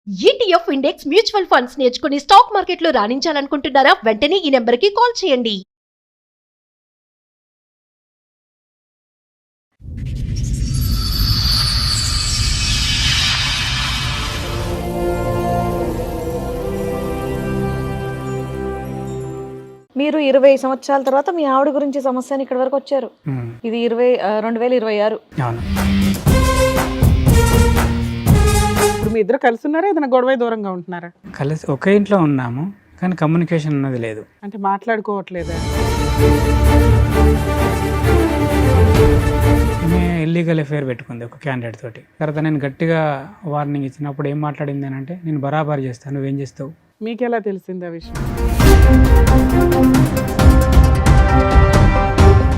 ETF index mutual funds నేర్చుకుని stock మార్కెట్లో రాణించాలనుకుంటున్నారా? వెంటనే ఈ నెంబర్కి కాల్ చేయండి. మీరు 20 సంవత్సరాల తర్వాత మీ ఆవిడ గురించి సమస్య అని ఇక్కడ వరకు వచ్చారు. ఇది 2026. అవును. ఇప్పుడు మీ ఇద్దరు కలిసి ఉన్నారా, ఏదైనా గొడవ దూరంగా ఉంటున్నారా? కలిసి ఒకే ఇంట్లో ఉన్నాము కానీ కమ్యూనికేషన్ అన్నది లేదు. అంటే మాట్లాడుకోవట్లేదా? ఇల్లీగల్ అఫేర్ పెట్టుకుంది ఒక క్యాండిడేట్ తోటి. తర్వాత నేను గట్టిగా వార్నింగ్ ఇచ్చినప్పుడు ఏం మాట్లాడింది అని అంటే, నేను బరాబర్ చేస్తాను, నువ్వేం చేస్తావు. మీకు ఎలా తెలిసింది ఆ విషయం?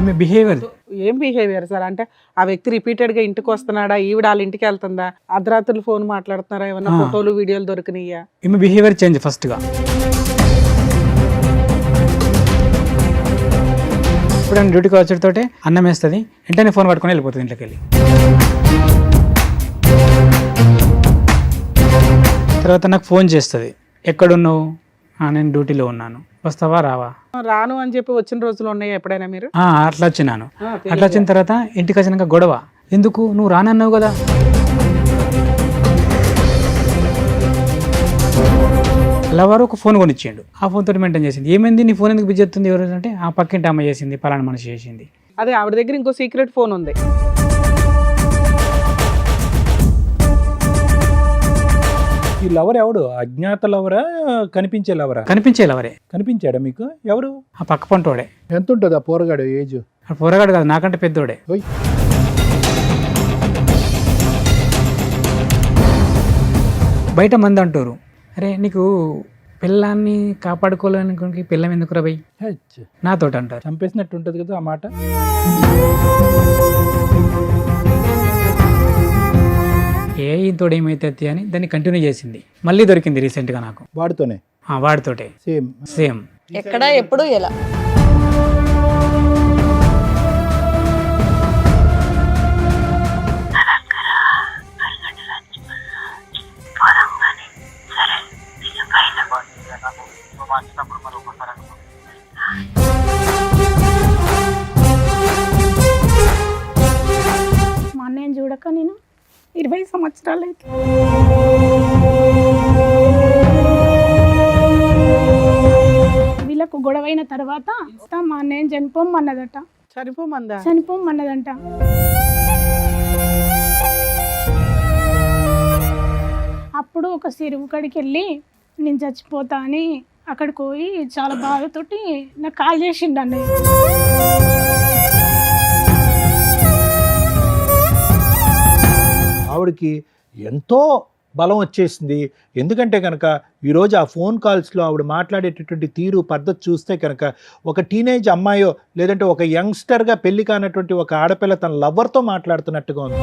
మీ బిహేవియర్. ఏం బిహేవియర్ సార్? అంటే ఆ వ్యక్తి రిపీటెడ్ గా ఇంటికి వస్తున్నాడా, ఈవిడ వాళ్ళ ఇంటికి వెళ్తుందా, అర్ధరాత్రులు ఫోన్ మాట్లాడుతున్నారా, ఏమన్నా ఫోటోలు వీడియోలు దొరికినాయా? ఈమె బిహేవియర్ చేంజ్ ఫస్ట్గా. ఇప్పుడు నేను డ్యూటీకి వచ్చేటతోటే అన్నం వేస్తుంది, వెంటనే ఫోన్ పట్టుకొని వెళ్ళిపోతుంది ఇంట్లోకి వెళ్ళి. తర్వాత నాకు ఫోన్ చేస్తుంది, ఎక్కడున్నావు? నేను డ్యూటీలో ఉన్నాను, వస్తావా రావా? రాను అని చెప్పి వచ్చిన రోజులు ఉన్నాయా ఎప్పుడైనా మీరు? అట్లా వచ్చినాను. అట్లా వచ్చిన తర్వాత ఇంటికి వచ్చినాక గొడవ, ఎందుకు నువ్వు రానన్నావు కదా. లవర్ ఒక ఫోన్ కొనిచ్చిండు, ఆ ఫోన్ తోటి మెయింటైన్ చేసింది. ఏమైంది నీ ఫోన్ ఎందుకు బిజీ అవుతుంది ఎవరు అంటే, ఆ పక్కింటి అమ్మ చేసింది, పలానా మనిషి చేసింది. అదే ఆవిడ దగ్గర ఇంకో సీక్రెట్ ఫోన్ ఉంది. ఈ లవర్ ఎవడు? అజ్ఞాత లవరా, కనిపించే లవరా? కనిపించే లవరే. కనిపించాడా మీకు? ఎవరు? ఆ పక్క పంటోడే. ఎంత ఉంటుంది ఆ పోరగాడు ఏజ్? ఆ పోరగాడు కాదు, నాకంటే పెద్దోడే. ఓయ్, బయట మంది అంటారు, అరే నీకు పిల్లాన్ని కాపాడుకోలేనికి పిల్లం ఎందుకు రా బయ్, హెచ్. నాతోటి అంటారు. చంపేసినట్టు ఉంటుంది కదా ఆ మాట. ఇంతోడు ఏమైతే అని దాన్ని కంటిన్యూ చేసింది. మళ్ళీ దొరికింది రీసెంట్గా నాకు, వాడితోనే వాడితోటే సేమ్. సేమ్. ఎక్కడ, ఎప్పుడు, ఎలా? మా అన్నయ్యని చూడక నేను 20 సంవత్సరాలు అయితే. వీళ్ళకు గొడవైన తర్వాత మా అన్నయ్యని చనిపోమన్నదట. చనిపోమన్నదంట. అప్పుడు ఒక చెరువు కాడికి వెళ్ళి నేను చచ్చిపోతా అని అక్కడికి పోయి చాలా బాధతోటి నాకు కాల్ చేసిండు అన్నయ్య. ఆవిడకి ఎంతో బలం వచ్చేసింది. ఎందుకంటే కనుక ఈరోజు ఆ ఫోన్ కాల్స్లో ఆవిడ మాట్లాడేటటువంటి తీరు పద్ధతి చూస్తే కనుక ఒక టీనేజ్ అమ్మాయో లేదంటే ఒక యంగ్స్టర్గా పెళ్లి కానటువంటి ఒక ఆడపిల్ల తన లవర్తో మాట్లాడుతున్నట్టుగా ఉంది.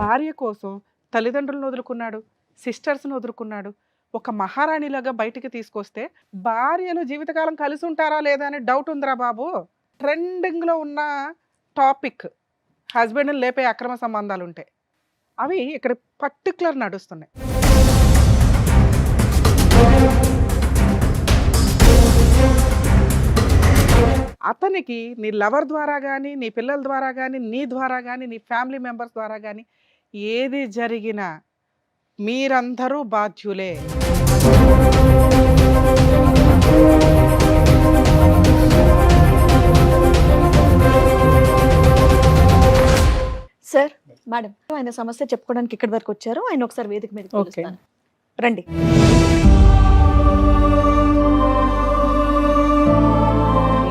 భార్య కోసం తల్లిదండ్రులను వదులుకున్నాడు, సిస్టర్స్ని వదులుకున్నాడు. ఒక మహారాణిలాగా బయటికి తీసుకొస్తే భార్యలు జీవితకాలం కలిసి ఉంటారా లేదా అనే డౌట్ ఉందిరా బాబు. ట్రెండింగ్లో ఉన్న టాపిక్ హస్బెండ్ని లేపే అక్రమ సంబంధాలు ఉంటాయి, అవి ఇక్కడ పర్టికులర్ నడుస్తున్నాయి. అతనికి నీ లవర్ ద్వారా కానీ, నీ పిల్లల ద్వారా కానీ, నీ ద్వారా కానీ, నీ ఫ్యామిలీ మెంబర్స్ ద్వారా కానీ ఏది జరిగినా మీరందరూ బాధ్యులే. సార్, మేడం, ఆయన సమస్య చెప్పుకోవడానికి ఇక్కడి వరకు వచ్చారు. ఆయన ఒకసారి వేదిక మీద పిలుస్తాను. రండి.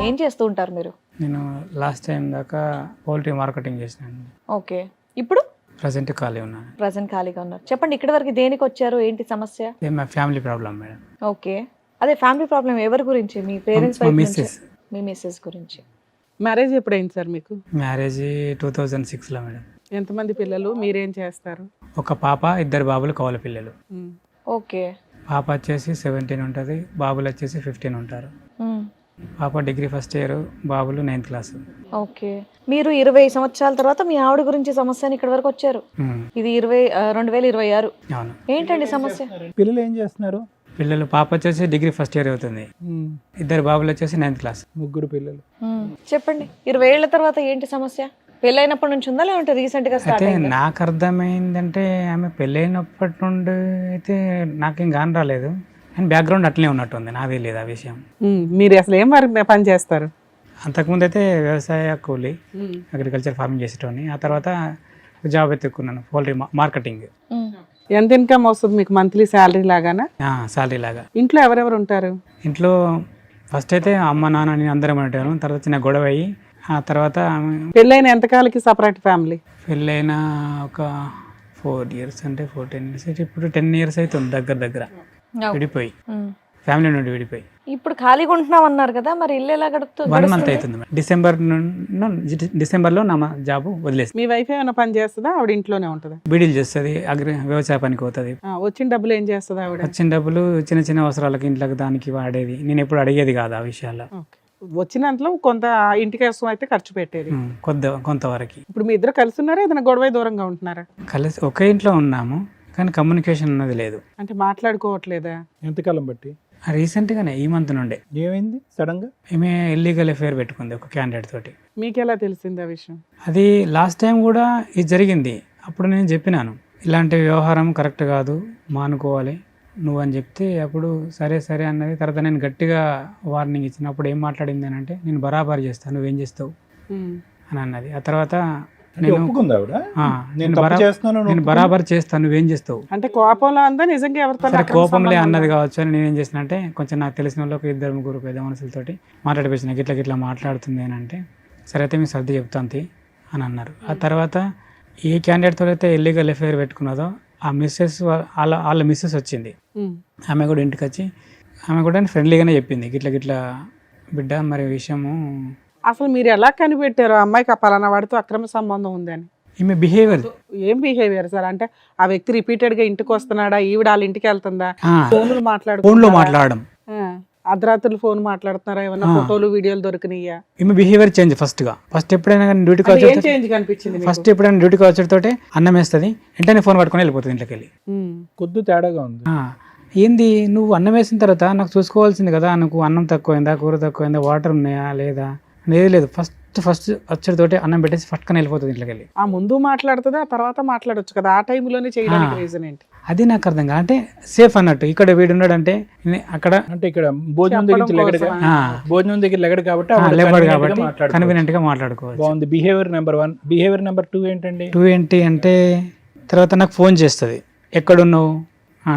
ఏం చేస్తూ ఉంటారు మీరు? నేను లాస్ట్ టైం దాకా పౌల్ట్రీ మార్కెటింగ్ చేసినాను. ఓకే, ఇప్పుడు ప్రజెంట్ ఖాళీ ఉన్నాను. ప్రజెంట్ ఖాళీగా ఉన్నారు. చెప్పండి, ఇక్కడి వరకు దేనికి వచ్చారు, ఏంటి సమస్య? మా ఫ్యామిలీ ప్రాబ్లం మేడం. ఓకే, అదే ఫ్యామిలీ ప్రాబ్లం ఎవరి గురించి? మీ పేరెంట్స్? మీ మిస్సెస్ గురించి. మ్యారేజ్ ఎప్పుడైంది సార్ మీకు? మ్యారేజ్ 2006లో మేడం. ఎంతమంది పిల్లలు? మీరేం చేస్తారు? ఒక పాప, 2 బాబులు, కవల పిల్లలు. ఓకే. పాప వచ్చేసి 17 ఉంటుంది, బాబులు వచ్చేసి 15 ఉంటారు. పాప డిగ్రీ ఫస్ట్ ఇయర్, బాబులు 9th క్లాస్. ఓకే. మీరు 20 సంవత్సరాల తర్వాత మీ ఆవిడ గురించి సమస్య అని ఇక్కడ వరకు వచ్చారు. ఇది 2026. అవును. ఏంటండి సమస్య? పిల్లలు ఏం చేస్తున్నారు? పిల్లలు పాప వచ్చేసి డిగ్రీ ఫస్ట్ ఇయర్ అవుతుంది, ఇద్దరు బాబులు వచ్చేసి 9th క్లాస్. ముగ్గురు పిల్లలు. చెప్పండి, 20 ఏళ్ల తర్వాత ఏంటి సమస్య? పెళ్ళైనప్పటి నుంచి ఉందా లేదంటే రీసెంట్ గా స్టార్ట్ అయితే అయిందా? నాకు అర్థమైందంటే ఆమె పెళ్ళైనప్పటి నుండి అయితే నాకేం గాని రాలేదు, అండ్ బ్యాక్గ్రౌండ్ అట్లే ఉన్నట్టుంది, నాదే లేదు ఆ విషయం. మీరు అసలు ఏం పని చేస్తారు? అంతకుముందు అయితే వ్యవసాయ కూలి, అగ్రికల్చర్ ఫార్మింగ్ చేసేటోని. ఆ తర్వాత జాబ్ ఎత్తుకున్నాను, పౌల్ట్రీ మార్కెటింగ్. ఎంత ఇన్కమ్ వస్తుంది మీకు మంత్లీ శాలరీ లాగానా? సాలరీ లాగా. ఇంట్లో ఎవరెవరు ఉంటారు? ఇంట్లో ఫస్ట్ అయితే అమ్మ నాన్న నేను అందరం ఉంటాను, తర్వాత చిన్న గొడవ అయ్యి ఆ తర్వాత పెళ్ళైన ఎంతకాలకి సపరేట్ ఫ్యామిలీ? పెళ్ళైన ఒక 4 years అంటే 14 years అయితే ఇప్పుడు 10 years అవుతుంది దగ్గర విడిపోయి, ఫ్యామిలీ నుండి విడిపోయి. ఇప్పుడు ఖాళీగా ఉంటున్నాం అన్నారు కదా, మరి ఇల్లు ఎలా గడుపుతుంది? 1 month అవుతుంది మేడం. డిసెంబర్లో నా జాబ్ వదిలేసి. మీ వైఫ్ ఏమైనా పని చేస్తుందా? ఆవిడ ఇంట్లోనే ఉంటుందా? బీడీలు చేస్తుంది, వ్యవసాయ పనికి పోతుంది. వచ్చిన డబ్బులు ఏం చేస్తుంది ఆవిడ? వచ్చిన డబ్బులు చిన్న చిన్న అవసరాలకి ఇంట్లోకి దానికి వాడేది, నేను ఎప్పుడు అడిగేది కాదు ఆ విషయాల్లో. వచ్చినంతలో కొంత ఇంటికి కోసం అయితే ఖర్చు పెట్టేది. కొంతవరకు. ఇప్పుడు మీ ఇద్దరు కలిసి ఉన్నారా, ఏదైనా గొడవ దూరంగా ఉంటున్నారా? కలిసి ఒకే ఇంట్లో ఉన్నాము, కానీ కమ్యూనికేషన్ అన్నది లేదు. అంటే మాట్లాడుకోవట్లేదా? ఎంతకాలం బట్టి? రీసెంట్గానే ఈ మంత్ నుండే. ఏమైంది సడన్ గా? ఈమె ఇల్లీగల్ అఫేర్ పెట్టుకుంది ఒక క్యాండిడేట్ తోటి. మీకు ఎలా తెలిసింది ఆ విషయం? అది లాస్ట్ టైం కూడా ఇది జరిగింది, అప్పుడు నేను చెప్పినాను ఇలాంటి వ్యవహారం కరెక్ట్ కాదు, మానుకోవాలి నువ్వు అని చెప్తే అప్పుడు సరే సరే అన్నది. తర్వాత నేను గట్టిగా వార్నింగ్ ఇచ్చినప్పుడు ఏం మాట్లాడింది అని అంటే, నేను బరాబర్ చేస్తాను, నువ్వేం చేస్తావు అని అన్నది. ఆ తర్వాత నేను బరాబర్ చేస్తాను, నువ్వేం చేస్తావు అంటే కోపంలో అందా నిజంగా ఎవరితో? సరే కోపంలే అన్నది కావచ్చు అని నేనేం చేసిన అంటే, కొంచెం నాకు తెలిసిన వాళ్ళు ఒక 2-3 పెద్ద మనుషులతోటి మాట్లాడిపోయిన గిట్లా మాట్లాడుతుంది అని అంటే, సరే అయితే మీకు సర్ది చెప్తాంతి అని అన్నారు. ఆ తర్వాత ఏ క్యాండిడేట్తో అయితే ఇల్లీగల్ అఫేర్ పెట్టుకున్నదో ఆ మిస్సెస్ వాళ్ళ మిస్సెస్ వచ్చింది. ఆమె కూడా ఇంటికి వచ్చి ఆమె కూడా ఫ్రెండ్లీగానే చెప్పింది, గిట్లా బిడ్డ మరి విషయము. అసలు మీరు ఎలా కనిపెట్టారు ఆ అమ్మాయికి పలానా వాడితో అక్రమ సంబంధం ఉందని? ఈమె బిహేవియర్. ఏం బిహేవియర్ సార్? అంటే ఆ వ్యక్తి రిపీటెడ్ గా ఇంటికి వస్తున్నాడా, ఈవిడ వాళ్ళ ఇంటికి వెళ్తుందా, ఫోన్లో మాట్లాడడం, అర్ధరాత్రులు ఫోన్ మాట్లాడుతున్నారా, ఏమన్నా ఫోటోలు వీడియోలు దొరికినాయా? ఈమె బిహేవియర్ చేంజ్. ఫస్ట్ ఎప్పుడైనా డ్యూటీకి వచ్చేటోటే అన్నం వేస్తుంది, వెంటనే ఫోన్ పట్టుకొని వెళ్ళిపోతుంది ఇంట్లోకి వెళ్ళి. కొద్ది తేడాగా ఉంది. ఏంది నువ్వు అన్నం వేసిన తర్వాత నాకు చూసుకోవాల్సింది కదా, నాకు అన్నం తక్కువైందా, కూర తక్కువైందా, వాటర్ ఉన్నాయా లేదా అనేది లేదు. ఫస్ట్ వచ్చేటోటే అన్నం పెట్టేసి పట్టుకొని వెళ్ళిపోతుంది ఇంట్లోకి వెళ్ళి. ఆ ముందు మాట్లాడుతుంది, ఆ తర్వాత మాట్లాడొచ్చు కదా, ఆ టైంలోనే చేయడానికి రీజన్ ఏంటి? అది నాకు అర్థం కాదు. అంటే సేఫ్ అన్నట్టు ఇక్కడ వీడు ఉన్నాడు అంటే అక్కడ, అంటే ఇక్కడ భోజనం దగ్గర లెగడు కాబట్టి కన్వీనియంట్ గా మాట్లాడుకోవచ్చు. బాగుంది. Behaviour number 1. బిహేవియర్ నెంబర్ 2 ఏంటండి? 2 ఏంటి అంటే, తర్వాత నాకు ఫోన్ చేస్తుంది, ఎక్కడున్నావు,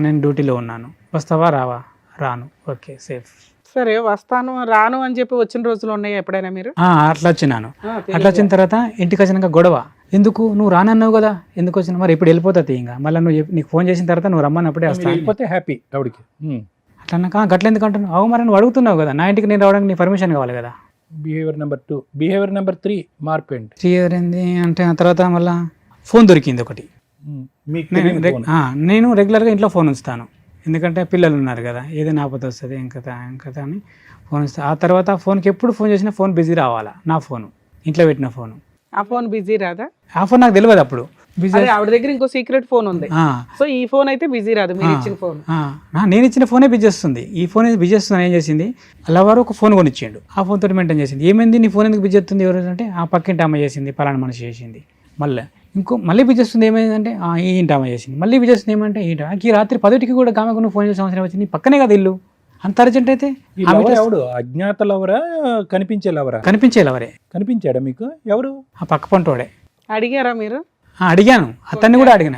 నేను డ్యూటీలో ఉన్నాను, వస్తావా రావా, రాను, ఓకే సేఫ్. సరే వస్తాను రాను అని చెప్పి వచ్చిన రోజులు ఉన్నాయి ఎప్పుడైనా మీరు? అట్లా వచ్చినాను. అట్లా వచ్చిన తర్వాత ఇంటికి వచ్చినాక గొడవ, ఎందుకు నువ్వు రానన్నావు కదా, ఎందుకు వచ్చినా, మరి ఇప్పుడు వెళ్ళిపోతుంది ఇంకా, మళ్ళీ నీకు ఫోన్ చేసిన తర్వాత నువ్వు రమ్మన్నప్పుడే వస్తా, వెళ్ళిపోతే హ్యాపీ ఆవిడకి. అట్లా అన్నాక గట్ల ఎందుకు అంటున్నావు, అవు మరి నువ్వు అడుగుతున్నావు కదా, నా ఇంటికి నేను రావడానికి నీ పర్మిషన్ కావాలి కదా. Behaviour number 2. బిహేవియర్ నెంబర్ 3 మార్పు ఏంటి? 3 ఏంది అంటే, ఆ తర్వాత మళ్ళీ ఫోన్ దొరికింది ఒకటి. నేను రెగ్యులర్గా ఇంట్లో ఫోన్ ఉంచుతాను, ఎందుకంటే పిల్లలు ఉన్నారు కదా, ఏదైనా ఆపద వస్తుంది ఇంకతా అని ఫోన్ ఇస్తాను. ఆ తర్వాత ఆ ఫోన్కి ఎప్పుడు ఫోన్ చేసినా ఫోన్ బిజీ రావాలా, నా ఫోను ఇంట్లో పెట్టిన ఫోను. ఆ ఫోన్ బిజీ రాదా? ఆ ఫోన్ నాకు తెలియదు అప్పుడు. బిజీ ఆవిడ దగ్గర ఇంకో సీక్రెట్ ఫోన్ ఉంది, సో ఈ ఫోన్ అయితే బిజీ రాదు, మీరు ఇచ్చిన ఫోన్. నేను ఇచ్చిన ఫోనే బిజీ వస్తుంది, ఈ ఫోన్ బిజీ వస్తుంది. ఏం చేసింది, లవర్ ఒక ఫోన్ కొనిచ్చిండు, ఆ ఫోన్ తోటి మెయింటైన్ చేసింది. ఏమైంది నీ ఫోన్ ఎందుకు బిజీ వస్తుంది, ఎవరు అంటే ఆ పక్కింటి అమ్మ చేసింది, పలానా మనిషి చేసింది. మళ్ళీ బిజీ వస్తుంది, ఏమైందంటే ఈ ఇంటి అమ్మ చేసింది. మళ్ళీ బిజీ వస్తుంది ఏమంటే ఈ రాత్రి 10కి కూడా గామెకు నువ్వు ఫోన్ చేసే అవసరం వచ్చింది, పక్కనే కదా ఇల్లు, అంత అర్జెంట్ అయితే. అజ్ఞాత లవరా, కనిపించే లవరా? కనిపించే లవరే. కనిపించాడా మీకు? ఎవరు? ఆ పక్క పంటోడే. అడిగారా మీరు? అడిగాను, అతన్ని కూడా అడిగిన,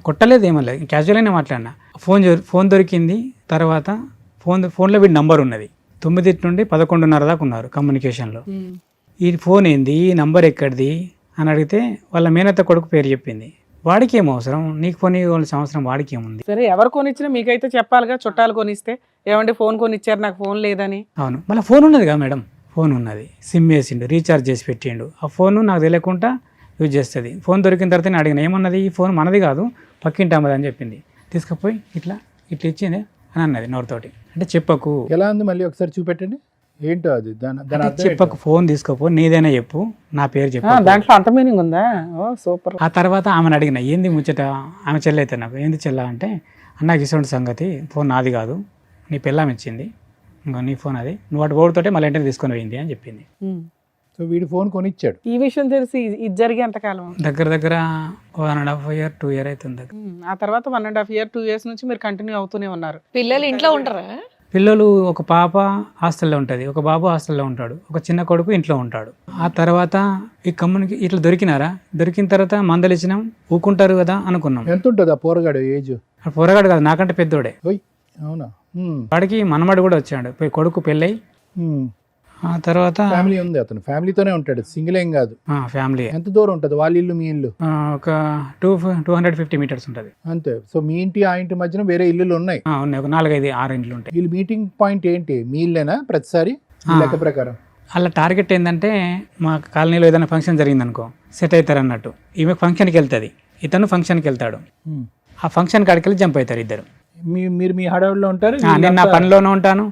కొట్టలేదు, ఏమలేదు, క్యాజువల్ అయినా మాట్లాడినా. ఫోన్ దొరికింది. తర్వాత ఫోన్లో వీడి నంబర్ ఉన్నది, 9 నుండి 11:30 దాకా ఉన్నారు కమ్యూనికేషన్లో. ఈ ఫోన్ ఏంది, ఈ నంబర్ ఎక్కడిది అని అడిగితే వాళ్ళ మేనత్త కొడుకు పేరు చెప్పింది. వాడికి ఏం అవసరం, నీకు ఫోన్ ఇవ్వాల్సిన అవసరం వాడికి ఏముంది? సరే ఎవరు కొనిచ్చినా మీకైతే చెప్పాలిగా, చుట్టాలు కొనిస్తే ఏమంటే ఫోన్ కొనిచ్చారు నాకు ఫోన్ లేదని. అవును, మళ్ళీ ఫోన్ ఉన్నది కదా మేడం, ఫోన్ ఉన్నది, సిమ్ వేసిండు, రీఛార్జ్ చేసి పెట్టిండు. ఆ ఫోన్ నాకు తెలియకుండా యూజ్ చేస్తుంది. ఫోన్ దొరికిన తర్వాత నేను అడిగిన, ఏమన్నది, ఈ ఫోన్ మనది కాదు పక్కింటి అమ్మది అని చెప్పింది. తీసుకుపోయి ఇట్లా ఇచ్చింది అని అన్నది నోరుతోటి. అంటే చెప్పకు. ఎలా ఉంది మళ్ళీ ఒకసారి చూపెట్టండి. ఏంటో అది దాని దాని అంటే అర్థం చెప్పకు, ఫోన్ తీసుకోపో, నీదైనా చెప్పు, నా పేరు చెప్పు. దాంట్లో అంత మీనింగ్ ఉందా? ఓ సూపర్. ఆ తర్వాత ఆమెను అడిగిన, ఏంది ముచ్చట, ఆమె చెల్లి అయితే నాకు, ఏంది చెల్ల అంటే, అన్నకి ఇటువంటి సంగతి, ఫోన్ నాది కాదు, నీ పిల్లం ఇచ్చింది, ఇంకో నీ ఫోన్ అది, నువ్వు వాటి ఓడితోటే మళ్ళీ ఇంటికి తీసుకొని పోయింది అని చెప్పింది. సో వీడి ఫోన్ కొనిచ్చాడు. ఈ విషయం తెలిసి ఇది జరిగే ఎంతకాలం? దగ్గర దగ్గర 1.5 year 2 year అవుతుంది. ఆ తర్వాత 1.5 year 2 years నుంచి మీరు కంటిన్యూ అవుతూనే ఉన్నారు. పిల్లలు ఇంట్లో ఉంటారా? పిల్లలు, ఒక పాప హాస్టల్లో ఉంటుంది, ఒక బాబు హాస్టల్లో ఉంటాడు, ఒక చిన్న కొడుకు ఇంట్లో ఉంటాడు. ఆ తర్వాత ఈ కమ్మునికి ఇట్లా దొరికిన తర్వాత మందలు ఇచ్చినాం, ఊకుంటారు కదా అనుకున్నాం. ఎంత ఉంటుంది ఆ పోరగాడు ఏజ్? ఆ పోరగాడు కాదు, నాకంటే పెద్దోడే. ఓయ్ అవునా? వాడికి మనమడు కూడా వచ్చాడు, కొడుకు పెళ్ళై. ఆ తర్వాత ఫ్యామిలీ ఉంది, అతను ఫ్యామిలీతోనే ఉంటాడు, సింగిల్ ఏం కాదు. ఫ్యామిలీ. ఎంత దూరం ఉంటుంది వాళ్ళ ఇల్లు మీ ఇల్లు? ఒక 250 meters ఉంటుంది అంతే. సో మీ ఇంటి ఆ ఇంటి మధ్యన వేరే ఇల్లులు ఉన్నాయి? ఉన్నాయి, ఒక 4-5-6 ఇండ్లు ఉంటాయి. వీళ్ళు మీటింగ్ పాయింట్ ఏంటి? మీ ఇల్లేనా ప్రతిసారి ఈ లెక్క ప్రకారం? అలా టార్గెట్ ఏంటంటే, మా కాలనీలో ఏదైనా ఫంక్షన్ జరిగిందనుకో సెట్ అవుతారు అన్నట్టు. ఈమె ఫంక్షన్కి వెళ్తుంది, ఇతను ఫంక్షన్కి వెళ్తాడు. ఆ ఫంక్షన్ కాడికి వెళ్ళి జంప్ అవుతారు ఇద్దరు. మీరు మీ హడావుడిలో ఉంటారు, నేను నా పనిలోనే ఉంటాను,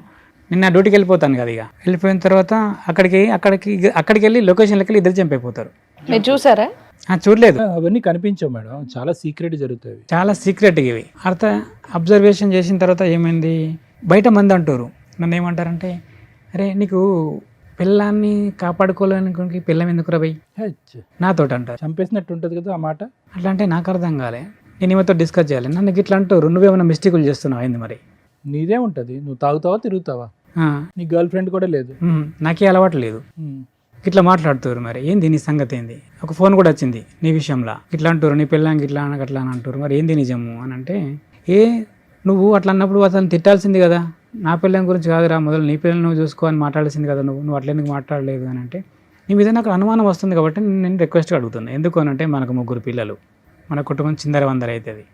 నిన్న డ్యూటీకి వెళ్ళిపోతాను కదా. ఇక వెళ్ళిపోయిన తర్వాత అక్కడికి వెళ్ళి లొకేషన్లకి వెళ్ళి ఇద్దరు జంప్ అయిపోతారు. మీరు చూసారా? చూడలేదు, అవన్నీ కనిపించవు మేడం, చాలా సీక్రెట్ జరుగుతాయి, చాలా సీక్రెట్ ఇవి. అబ్జర్వేషన్ చేసిన తర్వాత ఏమైంది, బయట మంది అంటారు, నన్ను ఏమంటారంటే, అరే నీకు పిల్లాన్ని కాపాడుకోలేని పిల్లం ఎందుకు రబై నాతో అంటారు. చంపేసినట్టు ఉంటుంది కదా ఆ మాట. అట్లా అంటే నాకు అర్థం కాలే, నేను ఈమెతో డిస్కస్ చేయాలి. నన్ను ఇట్లా అంటారు, నువ్వేమైనా మిస్టేకులు చేస్తున్నావు అయింది మరి. నీదే ఉంటుంది, నువ్వు తాగుతావా తిరుగుతావా, నీ గర్ల్ ఫ్రెండ్ కూడా లేదు, నాకే అలవాటు లేదు, ఇట్లా మాట్లాడుతారు. మరి ఏంది నీ సంగతి ఏంది? ఒక ఫోన్ కూడా వచ్చింది నీ విషయంలో, ఇట్లా అంటారు, నీ పిల్లానికి ఇట్లా అట్లా అని అంటారు, మరి ఏంది నిజము అని అంటే, నువ్వు అట్లా అన్నప్పుడు అతను తిట్టాల్సింది కదా, నా పిల్లల గురించి కాదురా, మొదలు నీ పిల్లలు నువ్వు చూసుకో అని మాట్లాడాల్సింది కదా, నువ్వు అట్లా ఎందుకు మాట్లాడలేదు అని అంటే, నీ మీద నాకు అనుమానం వస్తుంది కాబట్టి నేను రిక్వెస్ట్గా అడుగుతున్నాను. ఎందుకు అని అంటే, మనకు 3 పిల్లలు, మన కుటుంబం చిందరవందర అవుతుంది.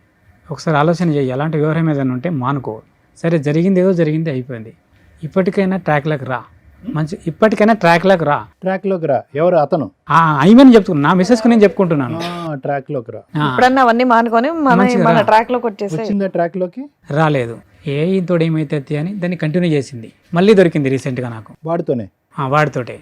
ఒకసారి ఆలోచన చేయి, అలాంటి వ్యవహారం ఏదైనా ఉంటే మానుకో. సరే జరిగింది ఏదో జరిగింది, అయిపోయింది. ఇప్పటికైనా ట్రాక్లోకి రా, ఇప్పటికైనా ట్రాక్లోకి రా. ట్రాక్లోకి రా. ఎవరు అతను? అయిమని చెప్తున్నా, నా మిస్సెస్కి నేను చెప్పుకుంటున్నాను. ట్రాక్లోకి రా. ఇప్పుడన్నా అవన్నీ మానుకొని మన ట్రాక్ లోకి వచ్చేసి వచ్చిందా ట్రాక్లోకి? రాలేదు. ఇంతోడు ఏమైతే అని దాన్ని కంటిన్యూ చేసింది. మళ్ళీ దొరికింది రీసెంట్గా నాకు, వాడితోనే, వాడితోటే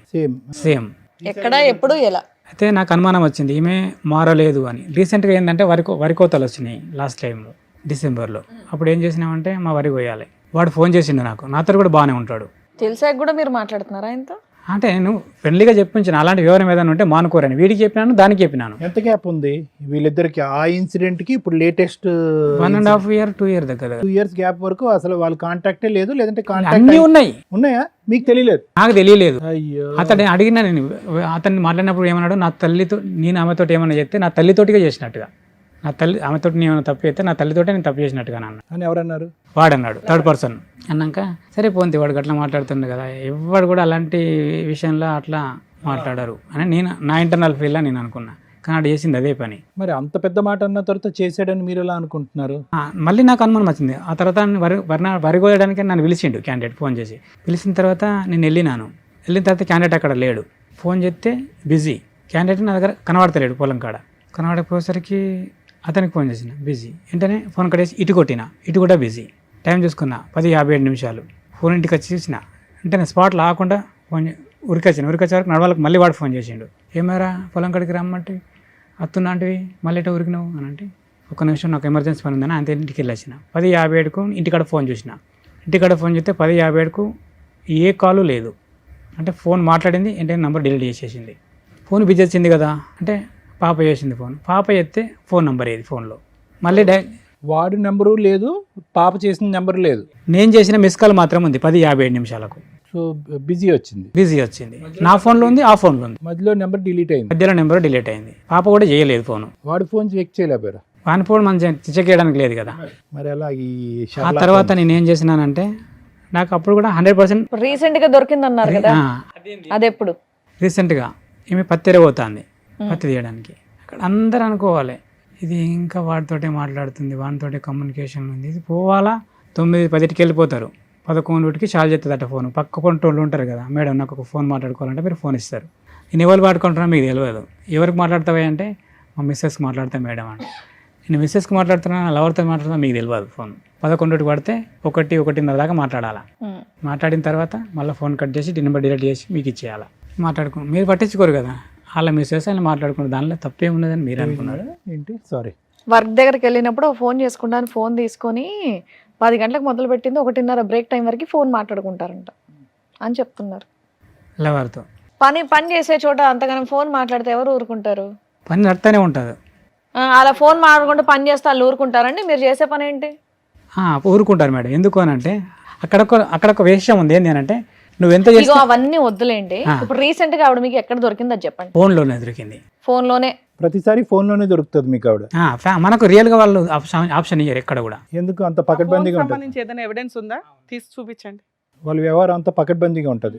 సేమ్. ఎక్కడ ఎప్పుడు ఎలా? అయితే నాకు అనుమానం వచ్చింది, ఈమె మారలేదు అని. రీసెంట్గా ఏంటంటే వరి కోతలు వచ్చినాయి లాస్ట్ టైంలో, డిసెంబర్లో. అప్పుడు ఏం చేసినామంటే, మా వరి కొయ్యాలి, వాడు ఫోన్ చేసిండు నాకు, నాతో కూడా బాగానే ఉంటాడు. తెలిసాక కూడా మీరు మాట్లాడుతున్నారా ఆయనతో? అంటే నేను ఫ్రెండ్లీగా చెప్పించిన, అలాంటి వివరం ఏదైనా ఉంటే మానుకోరని. వీడికి చెప్పినాను, దానికి చెప్పినాను. ఎంత గ్యాప్ ఉంది వీళ్ళిద్దరికి ఆ ఇన్సిడెంట్ కి? ఇప్పుడు లేటెస్ట్ 1.5 year 2 year దగ్గర 2 years గ్యాప్ వరకు అసలు వాళ్ళ కాంటాక్టే లేదు, లేదంటే అన్నీ ఉన్నాయి. ఉన్నాయా? మీకు తెలియలేదు? నాకు తెలియలేదు. అయ్యో. అతన్ని అడిగినా, నేను అతన్ని మాట్లాడినప్పుడు ఏమన్నాడు, నా తల్లితో, నేను ఆమెతో ఏమన్నా చెప్తే నా తల్లితోటిగా చేసినట్టుగా, నా తల్లి ఆమెతో నేను ఏమైనా తప్పు చేస్తే నా తల్లితోటే నేను తప్పు చేసినట్టుగా అన్న అని ఎవరన్నారు? వాడన్నాడు, 3rd person అన్నాక, సరే పోంది, వాడికి అట్లా మాట్లాడుతుండే కదా, ఎవరు కూడా అలాంటి విషయంలో అట్లా మాట్లాడారు అని నేను నా ఇంటర్నల్ ఫీల్డ్లో నేను అనుకున్నా. కానీ ఆడు చేసింది అదే పని. మరి అంత పెద్ద మాట అన్న తర్వాత చేసాడని మీరు ఎలా అనుకుంటున్నారు? మళ్ళీ నాకు అనుమానం వచ్చింది. ఆ తర్వాత వరి కోయడానికి నన్ను పిలిచిండు క్యాండిడేట్, ఫోన్ చేసి. పిలిచిన తర్వాత నేను వెళ్ళిన తర్వాత క్యాండిడేట్ అక్కడ లేడు. ఫోన్ చేస్తే బిజీ, క్యాండిడేట్ నా దగ్గర కనబడతలేడు. పొలం కాడ కనబడకపోయేసరికి అతనికి ఫోన్ చేసిన, బిజీ. వెంటనే ఫోన్ కట్టేసి ఇటు కొట్టిన, ఇటు కూడా బిజీ. టైం చూసుకున్నా 10:57. ఫోన్ ఇంటికి వచ్చి చూసిన, వెంటనే స్పాట్లో ఆకుండా ఫోన్ ఉరికొచ్చిన వరకు నడవాళ్ళకి మళ్ళీ వాడు ఫోన్ చేసిండు. ఏమారా పొలం కాడికి రమ్మంటే అత్తున్నాంటివి, మళ్ళీ ఎటో ఉరికినావు అని అంటే, ఒక్క నిమిషం నాకు ఎమర్జెన్సీ పని ఉందని అంతే ఇంటికి వెళ్ళొచ్చిన. 10:57కు ఇంటికాడ ఫోన్ చూసిన. ఇంటికాడ ఫోన్ చేస్తే 10:57కు ఏ కాలు లేదు. అంటే ఫోన్ మాట్లాడింది, ఏంటంటే నెంబర్ డిలీట్ చేసేసింది. ఫోన్ బిజీ వచ్చింది కదా అంటే, పాప చేసింది ఫోన్. పాప చేస్తే ఫోన్ నెంబర్ ఏది ఫోన్లో, మళ్ళీ వాడి నెంబరు లేదు, పాప చేసిన నెంబర్ లేదు, నేను చేసిన మిస్ కాల్ మాత్రం ఉంది 10:57. సో బిజీ వచ్చింది. బిజీ వచ్చింది. నా ఫోన్లో ఉంది, ఆ ఫోన్లో ఉంది. మధ్యలో నెంబర్ డిలీట్ అయింది. మధ్యలో నెంబర్ డిలీట్ అయింది. పాప కూడా చేయలేదు ఫోన్. వాడి ఫోన్ చెక్ చేయలేపారా? వాని ఫోన్ మనం చెక్ చేయడానికి లేదు కదా. మరి అలా ఈ ఆ తర్వాత నేను ఏం చేసినానంటే, నాకు అప్పుడు కూడా 100% రీసెంట్ గా దొరికింది అన్నారు కదా, అదెప్పుడు? రీసెంట్గా ఈమె పత్తి పోతుంది, పత్తి తీయడానికి. అక్కడ అందరూ అనుకోవాలి, ఇది ఇంకా వాడితోటే మాట్లాడుతుంది, వాడితోటే కమ్యూనికేషన్ ఉంది, ఇది పోవాలా. 9-10కి వెళ్ళిపోతారు, 11కి చాలు చేస్తుందట ఫోన్. పక్క కొంటోళ్ళు ఉంటారు కదా, మేడం నాకు ఒక ఫోన్ మాట్లాడుకోవాలంటే మీరు ఫోన్ ఇస్తారు. నేను ఎవరు మాట్లాడుకుంటున్నా మీకు తెలియదు. ఎవరికి మాట్లాడతావా అంటే, మా మిస్సెస్కి మాట్లాడతా మేడం అంటే. నేను మిస్సెస్కి మాట్లాడుతున్నా లవర్తో మాట్లాడుతున్నా మీకు తెలియదు ఫోన్ 11కి పడితే 1:30 దాకా మాట్లాడాలా. మాట్లాడిన తర్వాత మళ్ళీ ఫోన్ కట్ చేసి నెంబర్ డిలీట్ చేసి మీకు ఇచ్చేయాలా. మాట్లాడుకుని మీరు పట్టించుకోరు కదా, వాళ్ళ మిస్సెస్ ఆయన మాట్లాడుకున్నారు, దానిలో తప్పే ఉన్నదని మీరు అనుకున్నారు ఏంటి? సారీ, వర్క్ దగ్గరికి వెళ్ళినప్పుడు ఫోన్ చేసుకుంటాను, ఫోన్ తీసుకొని 10 గంటలకు మొదలు పెట్టింది 1:30 బ్రేక్ టైం వరకు ఫోన్ మాట్లాడుకుంటారంట అని చెప్తున్నారు. లవర్తో పని చేసే చోట అంతగానం ఫోన్ మాట్లాడితే ఎవరు ఊరుకుంటారు? పని నడుతూనే ఉంటుంది. అలా ఫోన్ మాట్లాడుకుంటూ పని చేస్తే వాళ్ళు ఊరుకుంటారండి? మీరు చేసే పని ఏంటి? ఊరుకుంటారు మేడం. ఎందుకు అని అంటే అక్కడ ఒక విషయం ఉంది. ఏంటి అని అంటే నువ్వు ఎంత ఇగో అవన్నీ వద్దులేండి. ఇప్పుడు రీసెంట్ గా ఆవిడ మీకు ఎక్కడ దొరికిందో చెప్పండి. ఫోన్లోనే దొరికింది. ఫోన్లోనే ప్రతిసారి ఫోన్లోనే దొరుకుతుంది మీకు ఆవిడ. మనకు రియల్గా వాళ్ళు ఆప్షన్ ఇయ్యరు ఎక్కడ కూడా. ఎందుకు అంత పకడ్బందీగా ఉంటుంది? సంబంధించి ఏదైనా ఎవిడెన్స్ ఉందా తీసి చూపించండి. వాళ్ళ వ్యవహారం అంతా పకడ్బందీగా ఉంటుంది